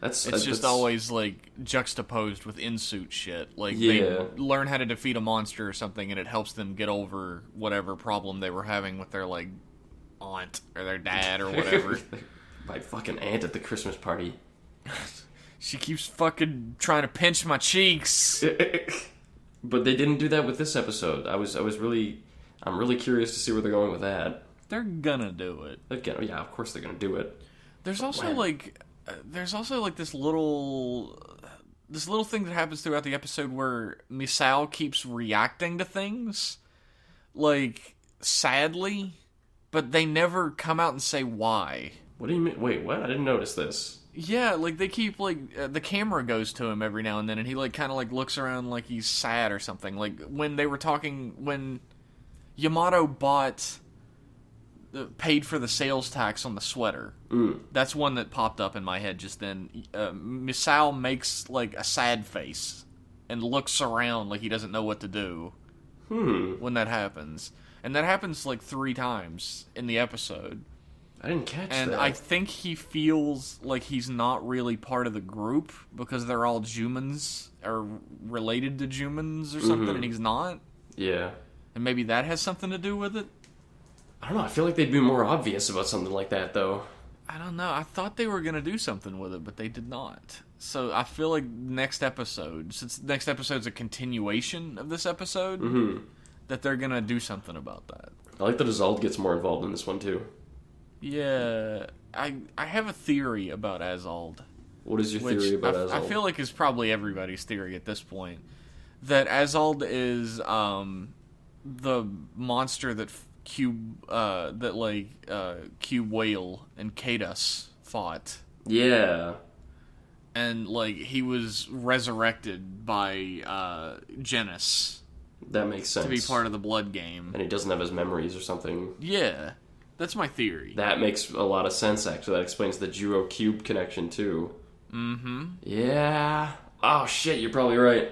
It's just always, like, juxtaposed with in-suit shit. Like, they learn how to defeat a monster or something, and it helps them get over whatever problem they were having with their, like, aunt or their dad or whatever. My fucking aunt at the Christmas party. She keeps fucking trying to pinch my cheeks. But they didn't do that with this episode. I'm really curious to see where they're going with that. They're gonna do it. Yeah, of course they're gonna do it. There's also this little thing that happens throughout the episode where Misao keeps reacting to things, like, sadly, but they never come out and say why. What do you mean? Wait, what? I didn't notice this. Yeah, like, they keep, like, the camera goes to him every now and then, and he, like, kind of, like, looks around like he's sad or something. Like, when Yamato paid for the sales tax on the sweater. That's one that popped up in my head just then. Misao makes, like, a sad face and looks around like he doesn't know what to do when that happens. And that happens, like, 3 times in the episode. I didn't catch that. And I think he feels like he's not really part of the group because they're all Jumans, or related to Jumans or something, and he's not. Yeah. And maybe that has something to do with it? I don't know, I feel like they'd be more obvious about something like that, though. I don't know, I thought they were going to do something with it, but they did not. So I feel like next episode, since next episode's a continuation of this episode, that they're going to do something about that. I like that Azald gets more involved in this one, too. Yeah, I have a theory about Azald. What is your theory about Azald? I feel like it's probably everybody's theory at this point. That Azald is the monster that Cube Whale and Kadas fought. Yeah. And, like, he was resurrected by Genis. That makes sense. To be part of the blood game. And he doesn't have his memories or something. Yeah. That's my theory. That makes a lot of sense, actually. That explains the Juro Cube connection, too. Mm-hmm. Yeah. Oh, shit, you're probably right.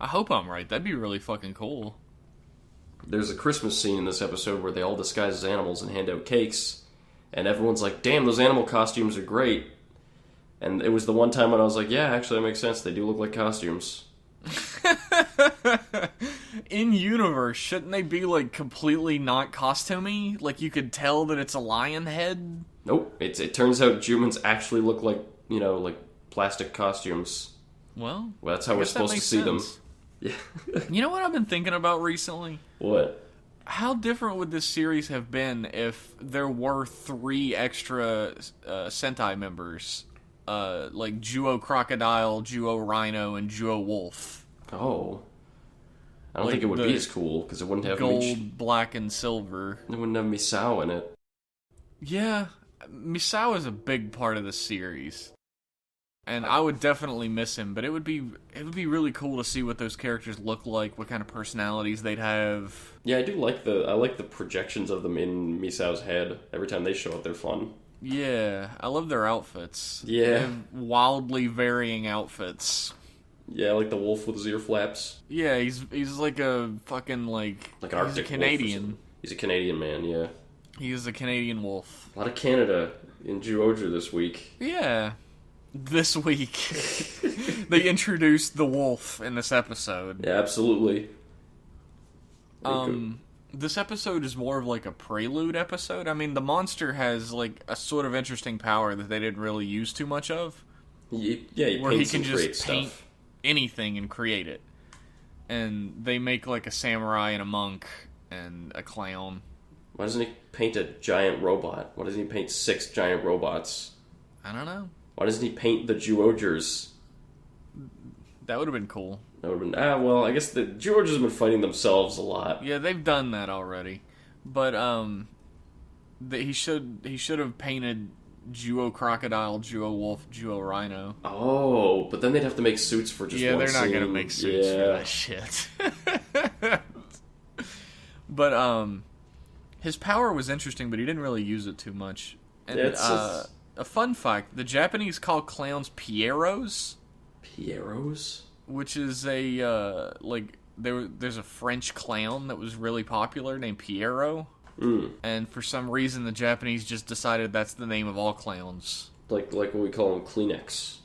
I hope I'm right. That'd be really fucking cool. There's a Christmas scene in this episode where they all disguise as animals and hand out cakes. And everyone's like, damn, those animal costumes are great. And it was the one time when I was like, yeah, actually, that makes sense. They do look like costumes. In universe, shouldn't they be, like, completely not costumey? Like, you could tell that it's a lion head? Nope. It turns out humans actually look like, like plastic costumes. Well, that's how we're supposed to see them. Yeah. You know what I've been thinking about recently? What? How different would this series have been if there were 3 extra Sentai members? Like Juo Crocodile, Juo Rhino, and Juo Wolf. Oh. I don't think it would be as cool, because it wouldn't have gold, black, and silver. It wouldn't have Misao in it. Yeah, Misao is a big part of the series. And I would definitely miss him, but it would be really cool to see what those characters look like, what kind of personalities they'd have. Yeah, I like the projections of them in Misao's head. Every time they show up, they're fun. Yeah, I love their outfits. Yeah. They have wildly varying outfits. Yeah, like the wolf with his ear flaps. Yeah, he's like a fucking, like an Arctic he's a Canadian. He's a Canadian man, yeah. He is a Canadian wolf. A lot of Canada in Juoja this week. Yeah. this week, they introduced the wolf in this episode. Yeah, absolutely. This episode is more of like a prelude episode. I mean, the monster has like a sort of interesting power that they didn't really use too much of. He where he paints can and just creates paint stuff. anything and create it. And they make like a samurai and a monk and a clown. Why doesn't he paint a giant robot? Why doesn't he paint 6 giant robots? I don't know. Why doesn't he paint the Kyuurangers? That would have been cool. That would have been... well, I guess the Kyuurangers have been fighting themselves a lot. Yeah, they've done that already. But he should have painted Duo Crocodile, Duo Wolf, Duo Rhino. Oh, but then they'd have to make suits for just one they're not scene. gonna make suits for that shit. But his power was interesting, but he didn't really use it too much. And a fun fact: the Japanese call clowns pierrots. Pierrots? Which is a there's a French clown that was really popular named Pierrot. And for some reason the Japanese just decided that's the name of all clowns. Like what we call them, Kleenex.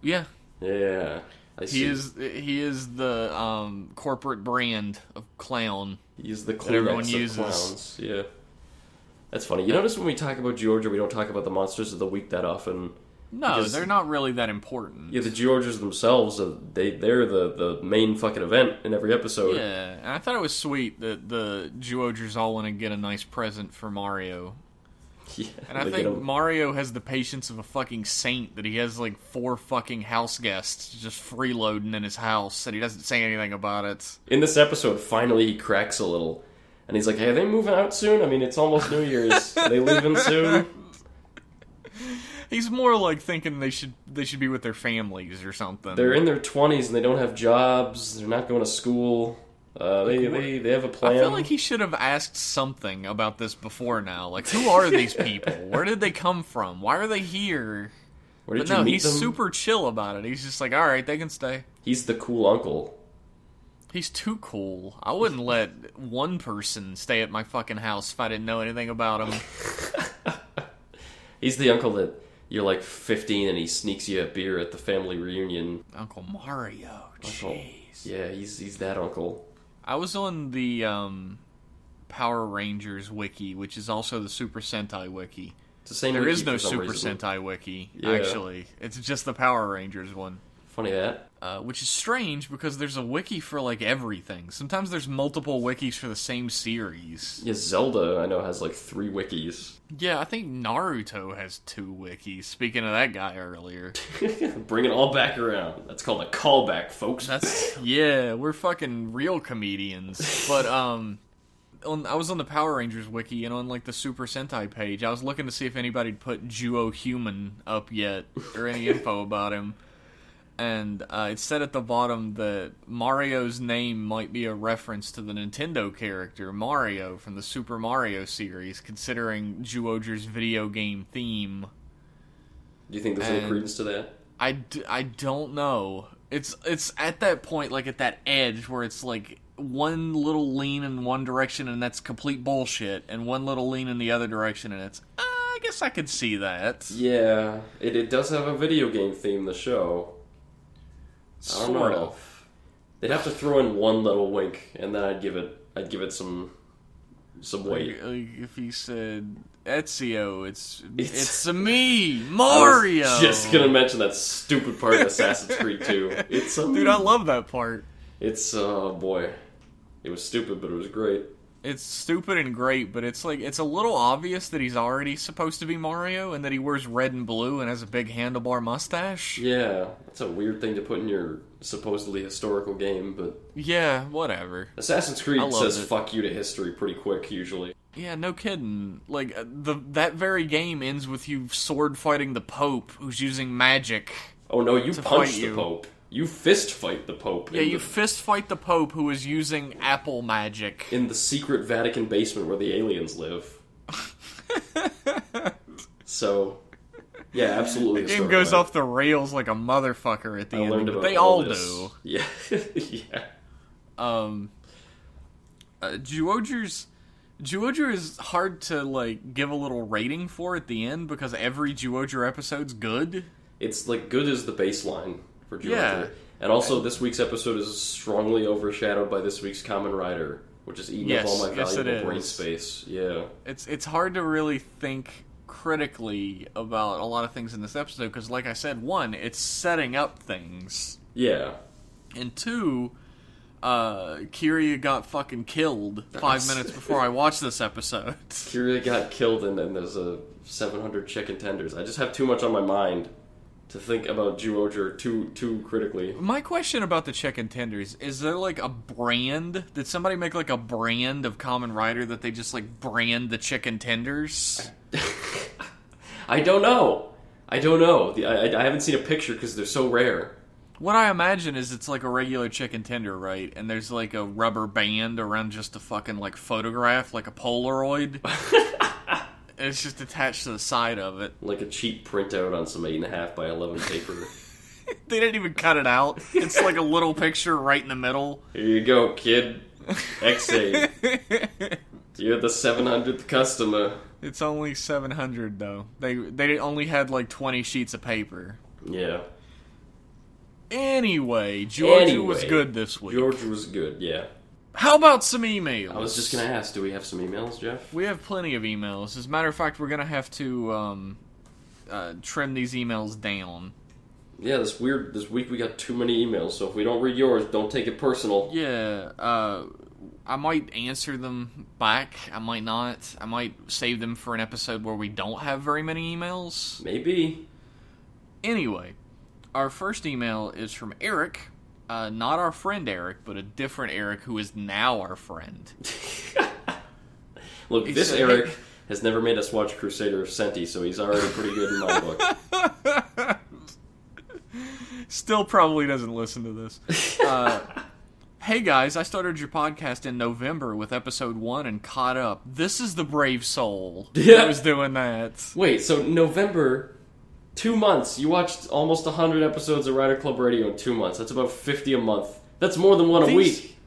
Yeah. Yeah. I see. He is the corporate brand of clown. He's the that everyone Kleenex uses. of clowns. Yeah. That's funny. You notice when we talk about Kyuuranger, we don't talk about the monsters of the week that often. No, they're not really that important. Yeah, the Kyuurangers themselves, they're the main fucking event in every episode. Yeah, and I thought it was sweet that the Kyuurangers all want to get a nice present for Mario. Yeah, and I think Mario has the patience of a fucking saint that he has like 4 fucking house guests just freeloading in his house and he doesn't say anything about it. In this episode, finally he cracks a little. And he's like, hey, are they moving out soon? I mean, it's almost New Year's. Are they leaving soon? He's more like thinking they should be with their families or something. They're in their 20s and they don't have jobs. They're not going to school. They have a plan. I feel like he should have asked something about this before now. Like, who are these people? Where did they come from? Why are they here? Where did you meet he's them? super chill about it. He's just like, all right, they can stay. He's the cool uncle. He's too cool. I wouldn't let one person stay at my fucking house if I didn't know anything about him. He's the uncle that you're like 15 and he sneaks you a beer at the family reunion. Uncle Mario. Jeez. Yeah, he's that uncle. I was on the Power Rangers wiki, which is also the Super Sentai wiki. It's the same there wiki is no for some Super reason. Sentai wiki, Yeah. actually. It's just the Power Rangers one. Funny that. Which is strange because there's a wiki for like everything. Sometimes there's multiple wikis for the same series. Yeah, Zelda, I know, has like 3 wikis. Yeah, I think Naruto has 2 wikis. Speaking of that guy earlier. Bring it all back around. That's called a callback, folks. Yeah, we're fucking real comedians. But I was on the Power Rangers wiki and on like the Super Sentai page. I was looking to see if anybody'd put Duo Human up yet or any info about him. And it said at the bottom that Mario's name might be a reference to the Nintendo character Mario from the Super Mario series, considering Kyuuranger's video game theme. Do you think there's any credence to that? I don't know. It's at that point, like at that edge where it's like one little lean in one direction and that's complete bullshit, and one little lean in the other direction and it's, I guess I could see that. Yeah, it does have a video game theme, the show. Sort of. They'd have to throw in one little wink, and then I'd give it some weight. Like if he said Ezio, it's me, Mario. I was just gonna mention that stupid part of Assassin's Creed 2. It's a Dude, I love that part. It's oh boy, it was stupid, but it was great. It's stupid and great, but it's like it's a little obvious that he's already supposed to be Mario and that he wears red and blue and has a big handlebar mustache. Yeah, that's a weird thing to put in your supposedly historical game, but yeah, whatever. Assassin's Creed says fuck you to history pretty quick usually. Yeah, no kidding. Like that very game ends with you sword fighting the Pope, who's using magic. Oh no, you punch the Pope. You fist fight the Pope. Yeah, you fist fight the Pope who is using apple magic. In the secret Vatican basement where the aliens live. So, yeah, absolutely. The game goes off the rails like a motherfucker at the end, but they all do. Yeah. Yeah. Kyuuranger is hard to, like, give a little rating for at the end because every Kyuuranger episode's good. it's like good as the baseline for Kyuuranger. Yeah. And also, this week's episode is strongly overshadowed by this week's Kamen Rider, which is eating up all my valuable brain space. Yeah. It's hard to really think critically about a lot of things in this episode, because like I said, one, it's setting up things. Yeah. And two, Kyuuranger got fucking killed 5 minutes before I watched this episode. Kyuuranger got killed, and then there's a 700 chicken tenders. I just have too much on my mind to think about Kyuuranger too critically. My question about the chicken tenders, is there like a brand? Did somebody make like a brand of Kamen Rider that they just like brand the chicken tenders? I don't know. I haven't seen a picture because they're so rare. What I imagine is it's like a regular chicken tender, right? And there's like a rubber band around just a fucking like photograph, like a Polaroid. And it's just attached to the side of it. Like a cheap printout on some 8.5 by 11 paper. They didn't even cut it out. It's like a little picture right in the middle. Here you go, kid. X8. You're the 700th customer. It's only 700 though. They only had like 20 sheets of paper. Yeah. Anyway, Georgia was good this week. Georgia was good, yeah. How about some emails? I was just going to ask, do we have some emails, Jeff? We have plenty of emails. As a matter of fact, we're going to have to trim these emails down. Yeah, this week we got too many emails, so if we don't read yours, don't take it personal. Yeah, I might answer them back. I might not. I might save them for an episode where we don't have very many emails. Maybe. Anyway, our first email is from Eric. Not our friend Eric, but a different Eric who is now our friend. Look, this Eric has never made us watch Crusader of Senti, so he's already pretty good in my book. Still probably doesn't listen to this. Hey guys, I started your podcast in November with episode 1 and caught up. This is the brave soul that was doing that. Wait, so November... 2 months. You watched almost 100 episodes of Rider Club Radio in 2 months. That's about 50 a month. That's more than one a week.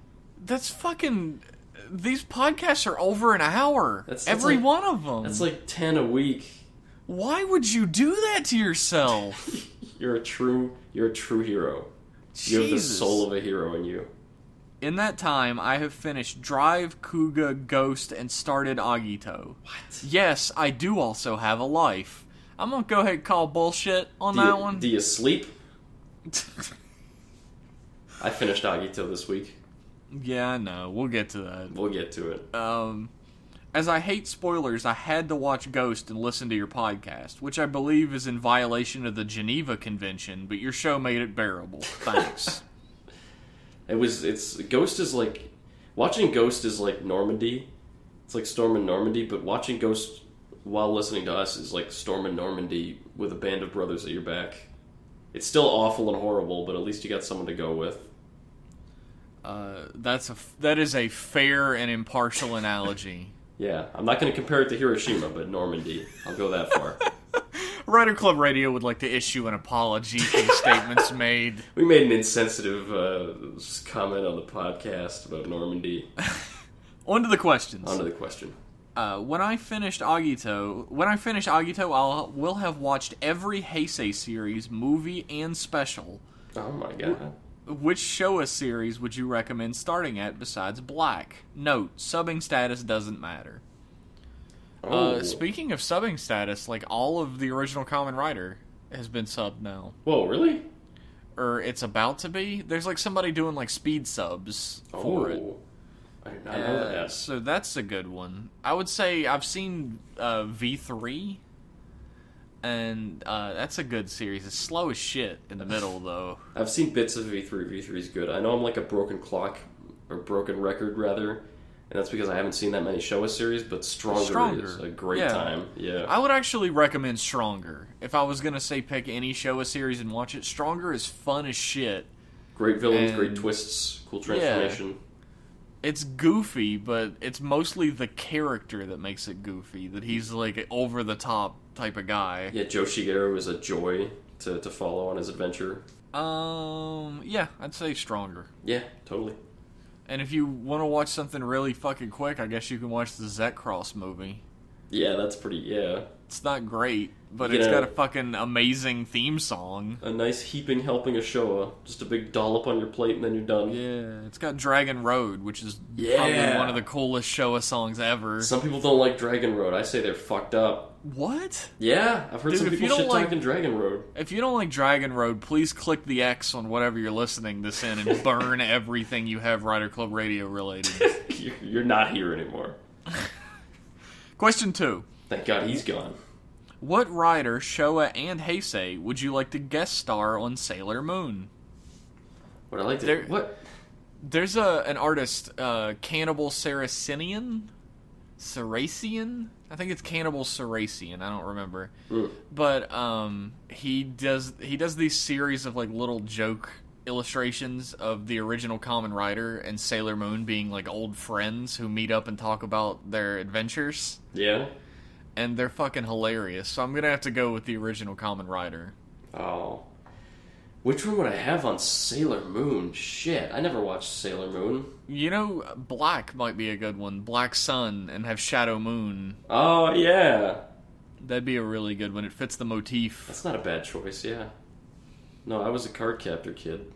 That's fucking... These podcasts are over an hour. That's every like, one of them. That's like 10 a week. Why would you do that to yourself? You're a true hero. Jesus. You have the soul of a hero in you. In that time, I have finished Drive, Kuga, Ghost, and started Agito. What? Yes, I do also have a life. I'm gonna go ahead and call bullshit on that one. Do you sleep? I finished Agito this week. Yeah, I know. We'll get to that. We'll get to it. As I hate spoilers, I had to watch Ghost and listen to your podcast, which I believe is in violation of the Geneva Convention, but your show made it bearable. Thanks. Ghost is like... Watching Ghost is like Normandy. It's like Storm in Normandy, but watching Ghost... while listening to us is like Storm in Normandy with a band of brothers at your back. It's still awful and horrible, but at least you got someone to go with. That is a fair and impartial analogy. Yeah, I'm not going to compare it to Hiroshima, but Normandy. I'll go that far. Rider Club Radio would like to issue an apology for the statements made. We made an insensitive comment on the podcast about Normandy. On to the questions. On to the question. When I finish Agito, we'll have watched every Heisei series, movie, and special. Oh my god. Which Showa series would you recommend starting at besides Black? Note, subbing status doesn't matter. Speaking of subbing status, like all of the original Kamen Rider has been subbed now. Whoa, really? Or it's about to be. There's like somebody doing like speed subs for it. I did not know that. So that's a good one. I would say I've seen V3, and that's a good series. It's slow as shit in the middle, though. I've seen bits of V3. V3 is good. I know I'm like a broken clock, or broken record, rather, and that's because I haven't seen that many Showa series, but Stronger is a great time. Yeah. I would actually recommend Stronger. If I was going to say pick any Showa series and watch it, Stronger is fun as shit. Great villains, great twists, cool transformation. Yeah. It's goofy, but it's mostly the character that makes it goofy. That he's like an over-the-top type of guy. Yeah, Joe Shigeru is a joy to follow on his adventure. Yeah, I'd say Stronger. Yeah, totally. And if you want to watch something really fucking quick, I guess you can watch the Zet Cross movie. Yeah, that's pretty, yeah. It's not great, but You it's know, got a fucking amazing theme song. a nice heaping helping of Showa. Just a big dollop on your plate and then you're done. Yeah, it's got Dragon Road, which is Yeah. probably one of the coolest Showa songs ever. Some people don't like Dragon Road. I say they're fucked up. What? Yeah, I've heard Dude, some if people you don't shit talking Dragon Road. If you don't like Dragon Road, please click the X on whatever you're listening this in and burn everything you have Rider Club Radio related. You're not here anymore. Question 2. Thank God he's gone. What rider, Showa and Heisei, would you like to guest star on Sailor Moon? What I like to... What? There's an artist, Cannibal Saracenian? Saracian? I think it's Cannibal Saracian. I don't remember. But he does these series of like little joke illustrations of the original Kamen Rider and Sailor Moon being like old friends who meet up and talk about their adventures. Yeah? And they're fucking hilarious. So I'm gonna have to go with the original Kamen Rider. Oh. Which one would I have on Sailor Moon? Shit, I never watched Sailor Moon. You know, Black might be a good one. Black Sun and have Shadow Moon. Oh, yeah. That'd be a really good one. It fits the motif. That's not a bad choice, yeah. No, I was a Cardcaptor kid.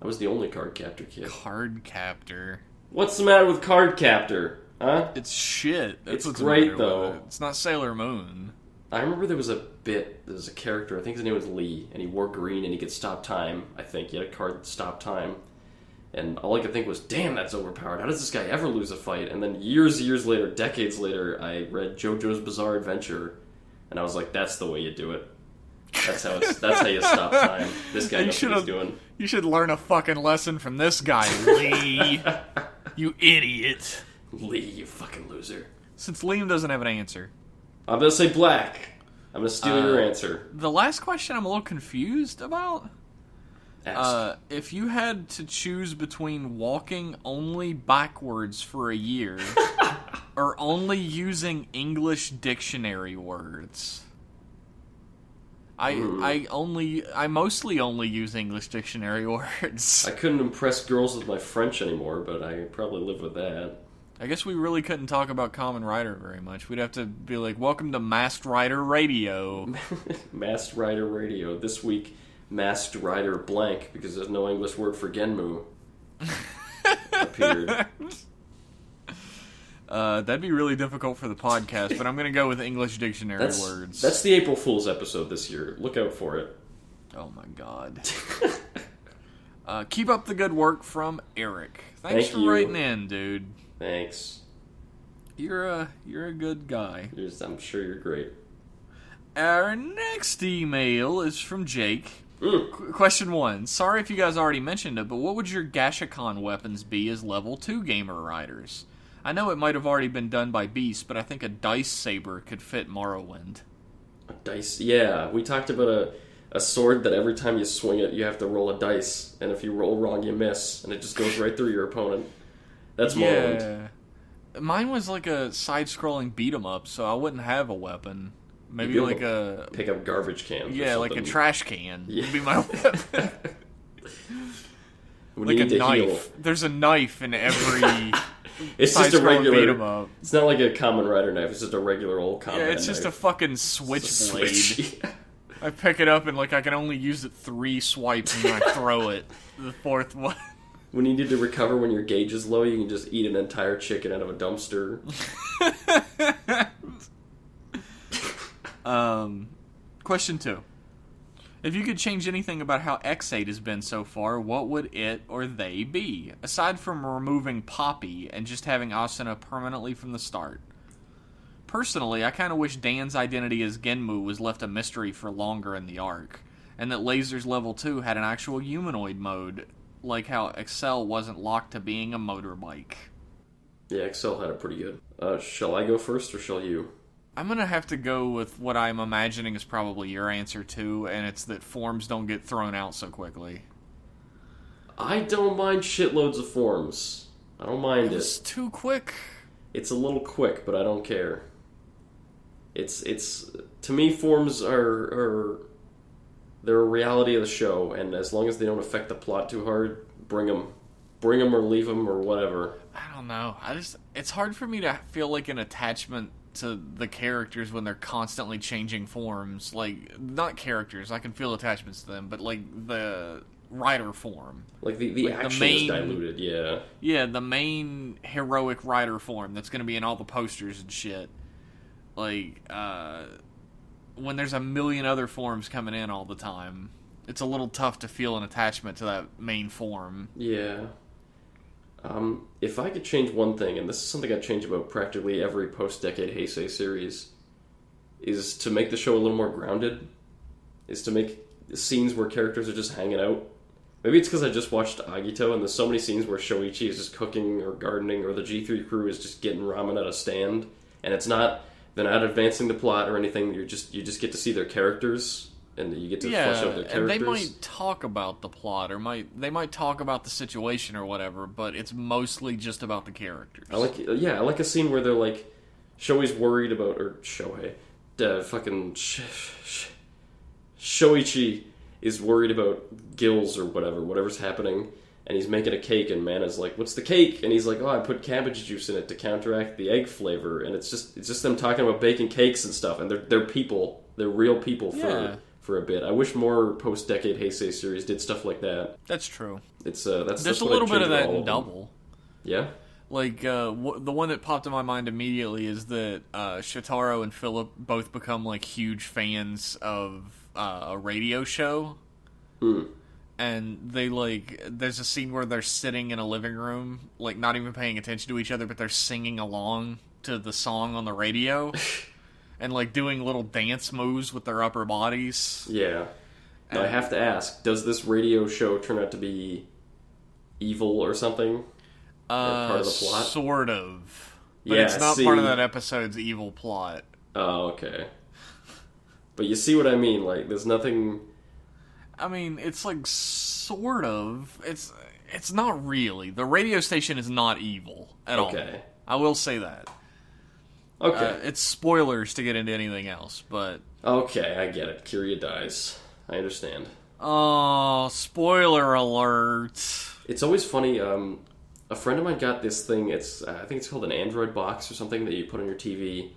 I was the only Cardcaptor kid. Cardcaptor. What's the matter with Cardcaptor? Huh? It's shit. That's It's what's great, the matter though. with it. It's not Sailor Moon. I remember there was a character, I think his name was Lee, and he wore green and he could stop time, I think. He had a card that stopped time. And all I could think was, damn, that's overpowered. How does this guy ever lose a fight? And then years later, decades later, I read JoJo's Bizarre Adventure, and I was like, that's the way you do it. That's how you stop time. This guy knows what he's doing. You should learn a fucking lesson from this guy, Lee. You idiot. Lee, you fucking loser. Since Liam doesn't have an answer. I'm gonna say Black. I'm gonna steal your answer. The last question I'm a little confused about. Ask. If you had to choose between walking only backwards for a year or only using English dictionary words. I mostly only use English dictionary words. I couldn't impress girls with my French anymore, but I probably live with that. I guess we really couldn't talk about Kamen Rider very much. We'd have to be like, welcome to Masked Rider Radio. Masked Rider Radio. This week, Masked Rider blank, because there's no English word for Genmu. Appeared. That'd be really difficult for the podcast, but I'm going to go with English dictionary words. That's the April Fool's episode this year. Look out for it. Oh my god. Keep up the good work from Eric. Thanks for writing in, dude. Thanks. You're a good guy. I'm sure you're great. Our next email is from Jake. Question 1. Sorry if you guys already mentioned it, but what would your Gashikon weapons be as level 2 gamer riders? I know it might have already been done by Beast, but I think a dice saber could fit Morrowind. A dice? Yeah, we talked about a sword that every time you swing it, you have to roll a dice, and if you roll wrong, you miss, and it just goes right through your opponent. That's Morrowind. Mine was like a side-scrolling beat-em-up, so I wouldn't have a weapon. Maybe like a... Pick up garbage cans. Yeah, like a trash can would be my weapon. Like a knife. Heal. There's a knife in every... It's just a regular... It's not like a Kamen Rider knife, it's just a regular old combat knife. Yeah, it's just a fucking switchblade. I pick it up and like I can only use it 3 swipes and then I throw it. The 4th one. When you need to recover when your gauge is low, you can just eat an entire chicken out of a dumpster. Question 2. If you could change anything about how X8 has been so far, what would it or they be? Aside from removing Poppy and just having Asuna permanently from the start. Personally, I kind of wish Dan's identity as Genmu was left a mystery for longer in the arc, and that Laser's level 2 had an actual humanoid mode, like how Excel wasn't locked to being a motorbike. Yeah, Excel had it pretty good. Shall I go first, or shall you? I'm gonna have to go with what I'm imagining is probably your answer too, and it's that forms don't get thrown out so quickly. I don't mind shitloads of forms. I don't mind it. It's too quick. It's a little quick, but I don't care. It's to me, forms are they're a reality of the show, and as long as they don't affect the plot too hard, bring them or leave them or whatever. I don't know. It's hard for me to feel like an attachment to the characters when they're constantly changing forms. Like, not characters, I can feel attachments to them, but like the rider form. Like the action is diluted, yeah. Yeah, the main heroic rider form that's going to be in all the posters and shit. Like, when there's a million other forms coming in all the time, it's a little tough to feel an attachment to that main form. Yeah. If I could change one thing, and this is something I'd change about practically every post-Decade Heisei series, is to make the show a little more grounded, is to make scenes where characters are just hanging out. Maybe it's because I just watched Agito, and there's so many scenes where Shoichi is just cooking or gardening, or the G3 crew is just getting ramen at a stand, and they're not advancing the plot or anything, you just get to see their characters, and you get to flesh out their characters. And they might talk about the plot, or they might talk about the situation or whatever, but it's mostly just about the characters. I like a scene where they're like, Shoei's worried about, or Shohei, Shoichi is worried about gills or whatever's happening, and he's making a cake, and Mana's like, "What's the cake?" And he's like, "Oh, I put cabbage juice in it to counteract the egg flavor." And it's just them talking about baking cakes and stuff, and they're people, they're real people for a bit. I wish more post-Decade Heisei series did stuff like that. That's true. There's a little bit of that in Double. Yeah. Like, the one that popped in my mind immediately is that Shotaro and Philip both become, like, huge fans of a radio show. And they, like, there's a scene where they're sitting in a living room, like, not even paying attention to each other, but they're singing along to the song on the radio. And, like, doing little dance moves with their upper bodies. Yeah. Now, I have to ask, does this radio show turn out to be evil or something? Part of the plot? Sort of. But it's not part of that episode's evil plot. Oh, okay. But you see what I mean? Like, there's nothing... I mean, it's like, sort of. It's not really. The radio station is not evil at all. Okay. I will say that. Okay. It's spoilers to get into anything else, but... Okay, I get it. Kyria dies. I understand. Oh, spoiler alert. It's always funny, a friend of mine got this thing, I think it's called an Android box or something that you put on your TV,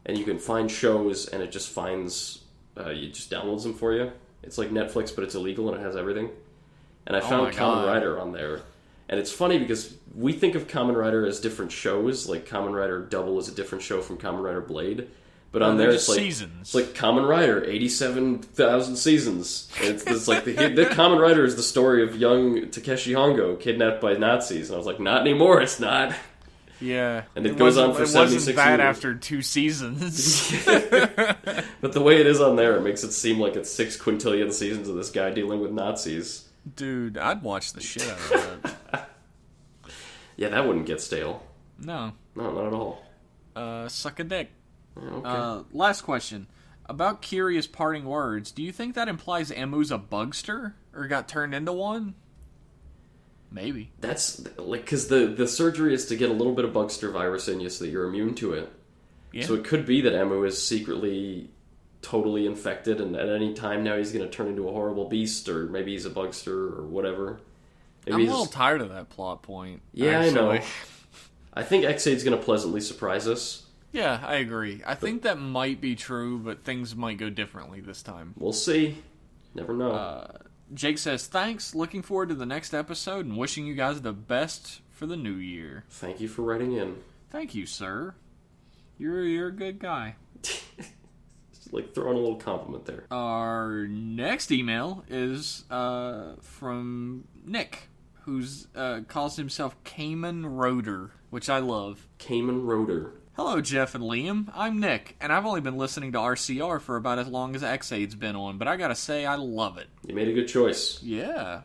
and you can find shows, and it just finds, it just downloads them for you. It's like Netflix, but it's illegal, and it has everything. And I found Kamen Rider on there. And it's funny because we think of Kamen Rider as different shows, like Kamen Rider Double is a different show from Kamen Rider Blade. But on there, it's like seasons. It's like Kamen Rider, 87,000 seasons. And it's like the Kamen Rider is the story of young Takeshi Hongo kidnapped by Nazis. And I was like, not anymore, it's not. Yeah. And it goes on for 76 years. It wasn't bad after 2 seasons. But the way it is on there, it makes it seem like it's 6 quintillion seasons of this guy dealing with Nazis. Dude, I'd watch the shit out of that. Yeah, that wouldn't get stale. No. No, not at all. Suck a dick. Okay. Last question. About Kyria's parting words, do you think that implies Emu's a bugster? Or got turned into one? Maybe. That's, like, because the surgery is to get a little bit of bugster virus in you so that you're immune to it. Yeah. So it could be that Emu is secretly totally infected, and at any time now he's going to turn into a horrible beast, or maybe he's a bugster, or whatever. Maybe I'm a little tired of that plot point. Yeah, actually. I know. I think X8's going to pleasantly surprise us. Yeah, I agree. I think that might be true, but things might go differently this time. We'll see. Never know. Jake says, thanks, looking forward to the next episode, and wishing you guys the best for the new year. Thank you for writing in. Thank you, sir. You're a good guy. Like throwing a little compliment there. Our next email is from Nick, who's calls himself Kamen Roder, which I love. Kamen Roder. Hello, Jeff and Liam. I'm Nick, and I've only been listening to RCR for about as long as X8's been on, but I gotta say, I love it. You made a good choice. Yeah.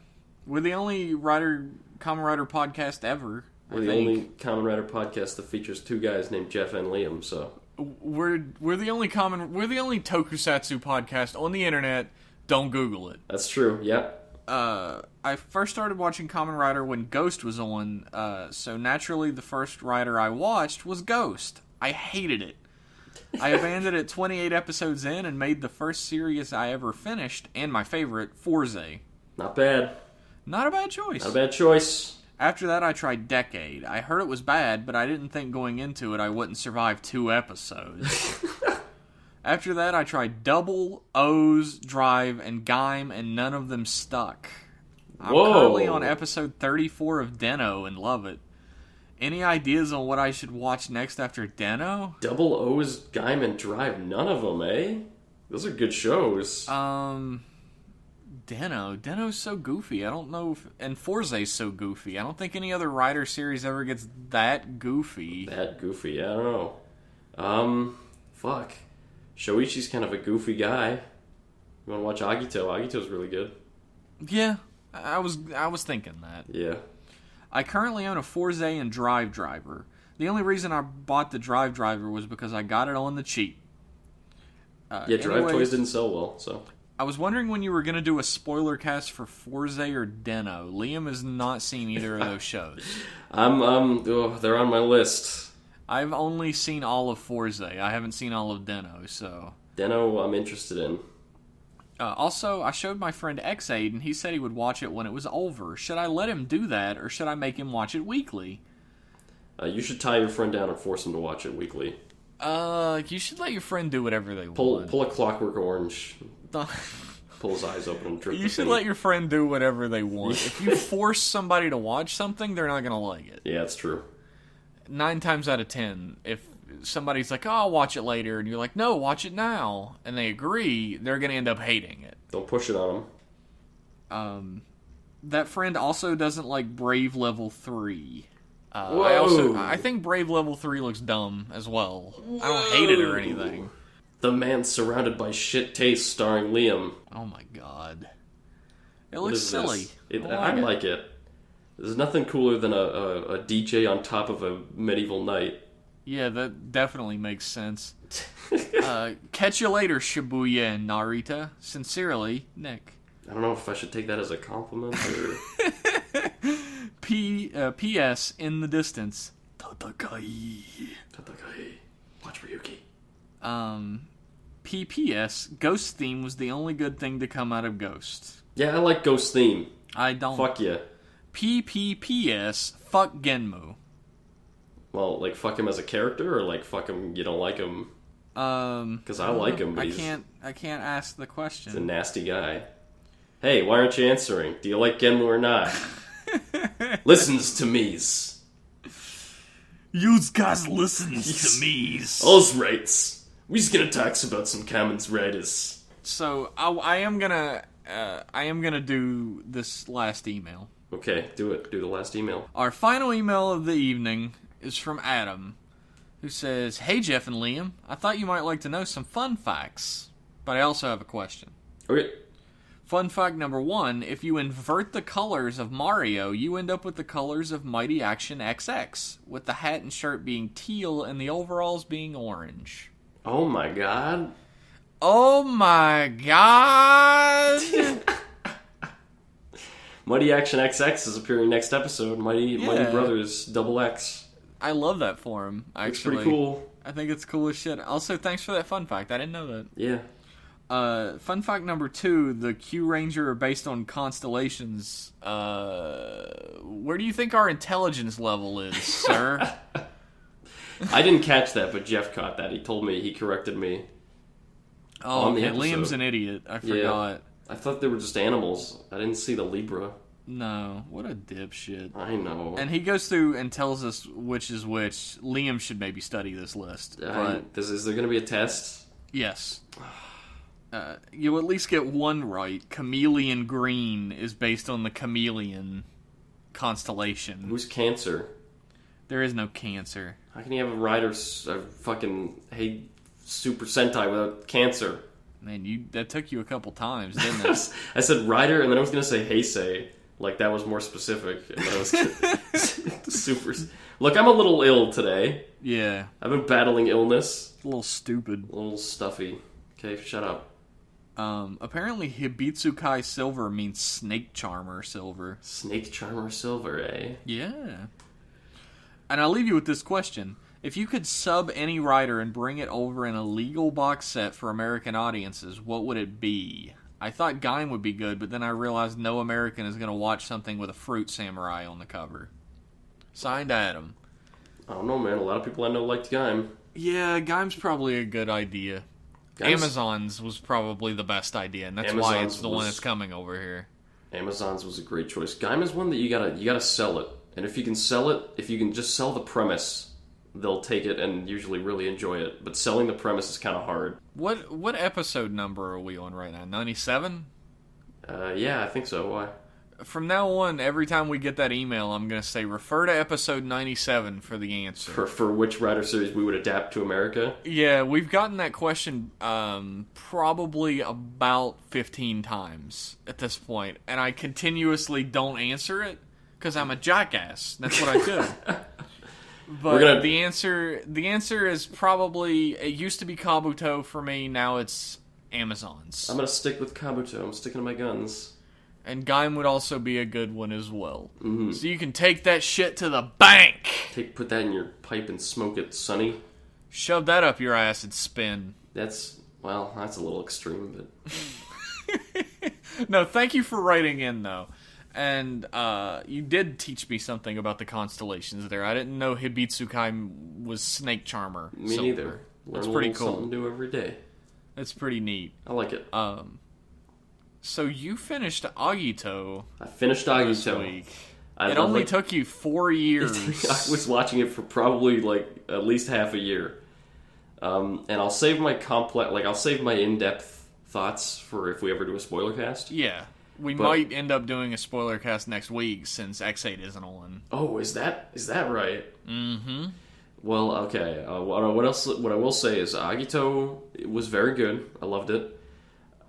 We're the only Kamen Rider podcast ever. We're the only Kamen Rider podcast that features 2 guys named Jeff and Liam, so... We're the only Tokusatsu podcast on the internet. Don't Google it. That's true. Yeah. I first started watching Kamen Rider when Ghost was on. So naturally, the first Rider I watched was Ghost. I hated it. I abandoned it 28 episodes in and made the first series I ever finished, and my favorite, Forze. Not bad. Not a bad choice. Not a bad choice. After that, I tried Decade. I heard it was bad, but I didn't think going into it I wouldn't survive 2 episodes. After that, I tried Double, O's, Drive, and Gaim, and none of them stuck. I'm currently on episode 34 of Den-O and love it. Any ideas on what I should watch next after Den-O? Double O's, Gaim, and Drive, none of them, eh? Those are good shows. Den-O. Den-O's so goofy. I don't know if... And Forze's so goofy. I don't think any other Rider series ever gets that goofy. That goofy? Yeah, I don't know. Fuck. Shoichi's kind of a goofy guy. You want to watch Agito? Agito's really good. Yeah, I was thinking that. Yeah. I currently own a Forze and Drive Driver. The only reason I bought the Drive Driver was because I got it on the cheap. Drive toys didn't sell well, so... I was wondering when you were going to do a spoiler cast for Forze or Den-O. Liam has not seen either of those shows. they're on my list. I've only seen all of Forze. I haven't seen all of Den-O, so... Den-O I'm interested in. Also, I showed my friend X-Aid, and he said he would watch it when it was over. Should I let him do that, or should I make him watch it weekly? You should tie your friend down and force him to watch it weekly. You should let your friend do whatever they want. Pull a Clockwork Orange. Pull his eyes open and drip. You should let your friend do whatever they want. If you force somebody to watch something, they're not going to like it. Yeah, that's true. 9 times out of 10, if somebody's like, oh, I'll watch it later, and you're like, no, watch it now, and they agree, they're going to end up hating it. Don't push it on them. That friend also doesn't like Brave Level 3. I think Brave Level 3 looks dumb as well. Whoa. I don't hate it or anything. The Man Surrounded by Shit Taste starring Liam. Oh my god. It looks silly. I like it. There's nothing cooler than a DJ on top of a medieval knight. Yeah, that definitely makes sense. Catch you later, Shibuya and Narita. Sincerely, Nick. I don't know if I should take that as a compliment or... P.S. In the distance. Tatakai. Watch Ryuki. P.P.S. Ghost theme was the only good thing to come out of Ghost. Yeah, I like Ghost theme. I don't. Fuck yeah. P.P.P.S. Fuck Genmu. Well, like fuck him as a character, or like fuck him, you don't like him? Because I like him, but I can't ask the question. He's a nasty guy. Hey, why aren't you answering? Do you like Genmu or not? Listens to me's. You guys listens to me's. All's rights. We just gonna talk about some Kamen's writers. So I am gonna do this last email. Okay, do it. Do the last email. Our final email of the evening is from Adam, who says, "Hey Jeff and Liam, I thought you might like to know some fun facts, but I also have a question." Okay. Fun fact number 1, if you invert the colors of Mario, you end up with the colors of Mighty Action XX, with the hat and shirt being teal and the overalls being orange. Oh my god. Oh my god! Mighty Action XX is appearing next episode. Mighty Brothers Double X. I love that for him, actually. It's pretty cool. I think it's cool as shit. Also, thanks for that fun fact. I didn't know that. Yeah. Fun fact number 2, the Kyuuranger are based on constellations. Where do you think our intelligence level is, sir? I didn't catch that, but Jeff caught that. He told me, he corrected me. Oh, okay. Liam's an idiot. I forgot. Yeah. I thought they were just animals. I didn't see the Libra. No, what a dipshit. I know. And he goes through and tells us which is which. Liam should maybe study this list. Is there going to be a test? Yes. You'll at least get one right. Chameleon Green is based on the chameleon constellation. Who's Cancer? There is no Cancer. How can you have a rider fucking Super Sentai without Cancer? Man, that took you a couple times, didn't it? I said rider, and then I was going to say Heisei. Like, that was more specific. And then I was super... Look, I'm a little ill today. Yeah. I've been battling illness. A little stupid. A little stuffy. Okay, shut up. Apparently Hibitsukai Silver means Snake Charmer Silver. Snake Charmer Silver, eh? Yeah. And I'll leave you with this question. If you could sub any writer and bring it over in a legal box set for American audiences, what would it be? I thought Gaim would be good, but then I realized no American is going to watch something with a fruit samurai on the cover. Signed, Adam. I don't know, man. A lot of people I know liked Gaim. Yeah, Gaim's probably a good idea. Amazon's was probably the best idea, and that's why it's the one that's coming over here. Amazon's was a great choice. Gaim is one that you gotta sell it, and if you can sell it, if you can just sell the premise, they'll take it and usually really enjoy it. But selling the premise is kind of hard. What episode number are we on right now? 97? Yeah, I think so. Why? From now on, every time we get that email, I'm going to say, refer to episode 97 for the answer. For which Rider series we would adapt to America? Yeah, we've gotten that question probably about 15 times at this point, and I continuously don't answer it, because I'm a jackass. That's what I do. But the answer is probably, it used to be Kabuto for me, now it's Amazon's. I'm going to stick with Kabuto. I'm sticking to my guns. And Gaim would also be a good one as well. Mm-hmm. So you can take that shit to the bank! Put that in your pipe and smoke it, sonny. Shove that up your ass and spin. That's a little extreme, but... No, thank you for writing in, though. And you did teach me something about the constellations there. I didn't know Hibitsukai was Snake Charmer. Me neither. That's pretty cool. Something new every day. That's pretty neat. I like it. So you finished Agito. I finished Agito this week. It only took you 4 years. I was watching it for probably at least half a year. And I'll save my I'll save my in-depth thoughts for if we ever do a spoiler cast. Yeah. We might end up doing a spoiler cast next week since X8 isn't on. Oh, is that right? Mm-hmm. Well, okay. What I will say is Agito was very good. I loved it.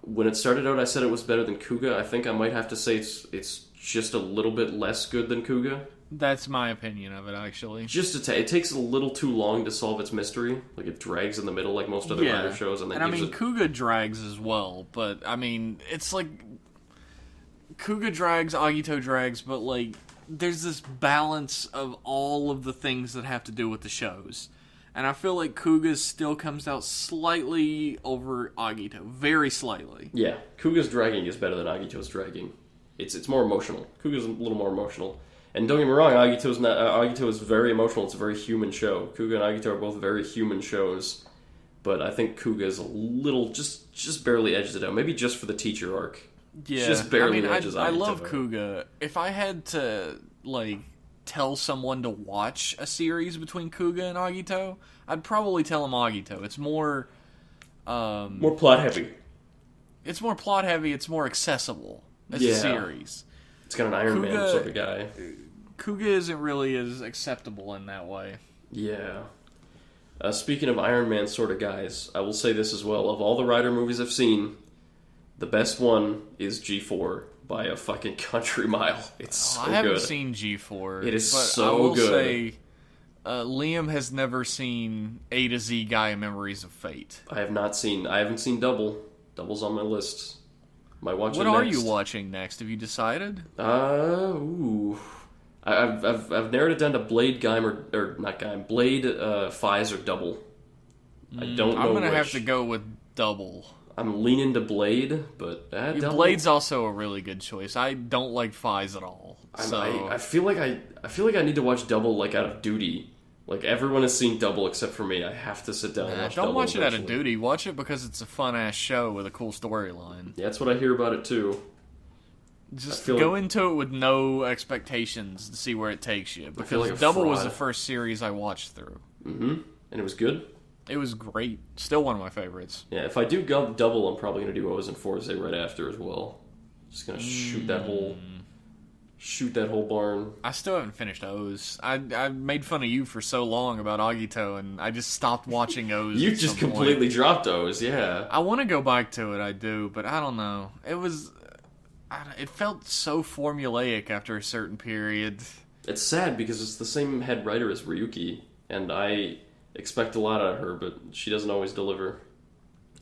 When it started out, I said it was better than Kuga. I think I might have to say it's just a little bit less good than Kuga. That's my opinion of it, actually. It takes a little too long to solve its mystery. Like, it drags in the middle like most other Rider shows. And Kuga drags as well, but, it's like... Kuga drags, Agito drags, but, there's this balance of all of the things that have to do with the shows. And I feel like Kuga still comes out slightly over Agito. Very slightly. Yeah, Kuga's dragging is better than Agito's dragging. It's more emotional. Kuga's a little more emotional. And don't get me wrong, Agito is very emotional. It's a very human show. Kuga and Agito are both very human shows. But I think Kuga is a little, just barely edges it out. Maybe just for the teacher arc. Yeah, just barely edges Agito. I love Kuga. If I had to, tell someone to watch a series between Kuga and Agito, I'd probably tell them Agito. It's more... more plot-heavy. It's more plot-heavy, it's more accessible as a series. It's got an Iron Man sort of guy. Kuga isn't really as acceptable in that way. Yeah. Speaking of Iron Man sort of guys, I will say this as well. Of all the Rider movies I've seen, the best one is G4. By a fucking country mile. It's so good. I haven't seen G4. It is but so I will good. Say, Liam has never seen A to Z Gaia Memories of Fate. I haven't seen Double. Double's on my list. Might watch it next. What are you watching next? Have you decided? I've narrowed it down to Blade, Gaim, or not Gaim, Blade, Fies, or Double. I don't know. I'm gonna have to go with Double. I'm leaning to Blade, but Blade's also a really good choice. I don't like Fies at all. I feel like I need to watch Double out of duty. Everyone has seen Double except for me. I have to sit down and watch Double. Don't watch it out of duty. Watch it because it's a fun ass show with a cool storyline. Yeah, that's what I hear about it too. Just go into it with no expectations to see where it takes you. Because Double was the first series I watched through. Mm-hmm. And it was good? It was great. Still one of my favorites. Yeah, if I do Double, I'm probably going to do O's and Forza right after as well. Just going to shoot that whole barn. I still haven't finished O's. I made fun of you for so long about Agito, and I just stopped watching O's. You just completely dropped O's, yeah. I want to go back to it, I do, but I don't know. It felt so formulaic after a certain period. It's sad because it's the same head writer as Ryuki, and I expect a lot out of her, but she doesn't always deliver.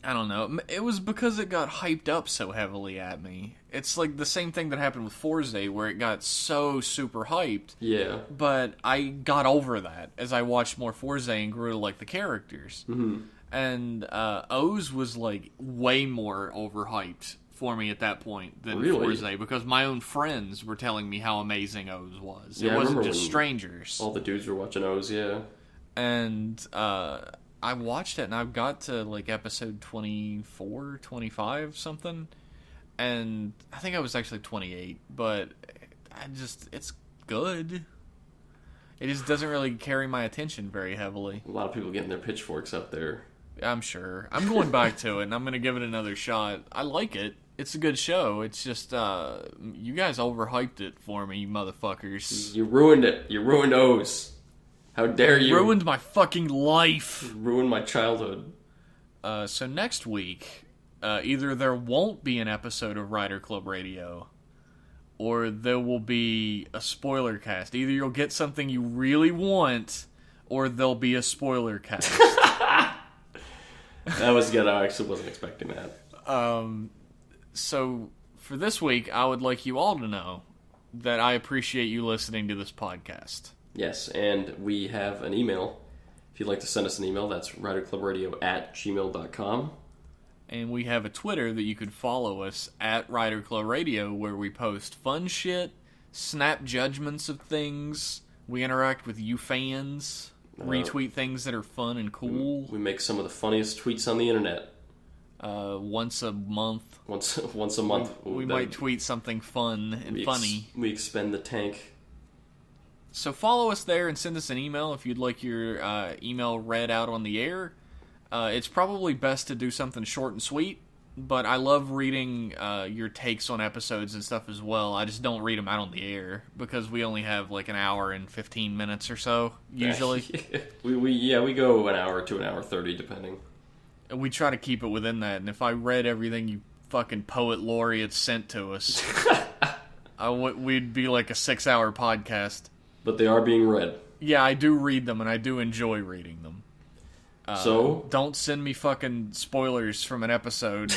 I don't know. It was because it got hyped up so heavily at me. It's like the same thing that happened with Forza, where it got so super hyped. Yeah. But I got over that as I watched more Forza and grew to like the characters. Mm-hmm. And O's was way more overhyped for me at that point than Really? Forze, because my own friends were telling me how amazing O's was. Yeah, It I wasn't remember just when strangers. All the dudes were watching O's, yeah. And I watched it, and I got to like episode 24, 25, something. And I think I was actually 28, but it's good. It just doesn't really carry my attention very heavily. A lot of people getting their pitchforks up there. I'm sure. I'm going back to it, and I'm going to give it another shot. I like it. It's a good show. It's just, you guys overhyped it for me, you motherfuckers. You ruined it. You ruined O's. How dare you? Ruined my fucking life. You ruined my childhood. So next week, either there won't be an episode of Rider Club Radio, or there will be a spoiler cast. Either you'll get something you really want, or there'll be a spoiler cast. That was good. I actually wasn't expecting that. So, for this week, I would like you all to know that I appreciate you listening to this podcast. Yes, and we have an email. If you'd like to send us an email, that's riderclubradio@gmail.com. And we have a Twitter that you could follow us at Rider Club Radio, where we post fun shit, snap judgments of things. We interact with you fans, retweet things that are fun and cool. We make some of the funniest tweets on the internet. Once a month. Once a month. We might tweet something fun and funny. We expend the tank. So follow us there and send us an email if you'd like your email read out on the air. It's probably best to do something short and sweet, but I love reading your takes on episodes and stuff as well. I just don't read them out on the air because we only have like an hour and 15 minutes or so, usually. we go an hour to an hour 30, depending. And we try to keep it within that, and if I read everything you fucking poet laureates sent to us, we'd be like a 6-hour podcast. But they are being read. Yeah, I do read them, and I do enjoy reading them. So? Don't send me fucking spoilers from an episode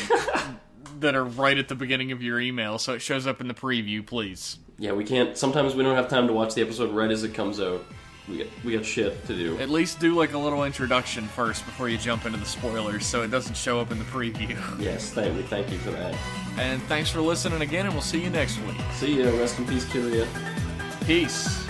that are right at the beginning of your email, so it shows up in the preview, please. Yeah, we can't. Sometimes we don't have time to watch the episode right as it comes out. We got shit to do. At least do like a little introduction first before you jump into the spoilers, so it doesn't show up in the preview. Yes, thank you for that. And thanks for listening again, and we'll see you next week. See ya. Rest in peace, Kyria. Peace.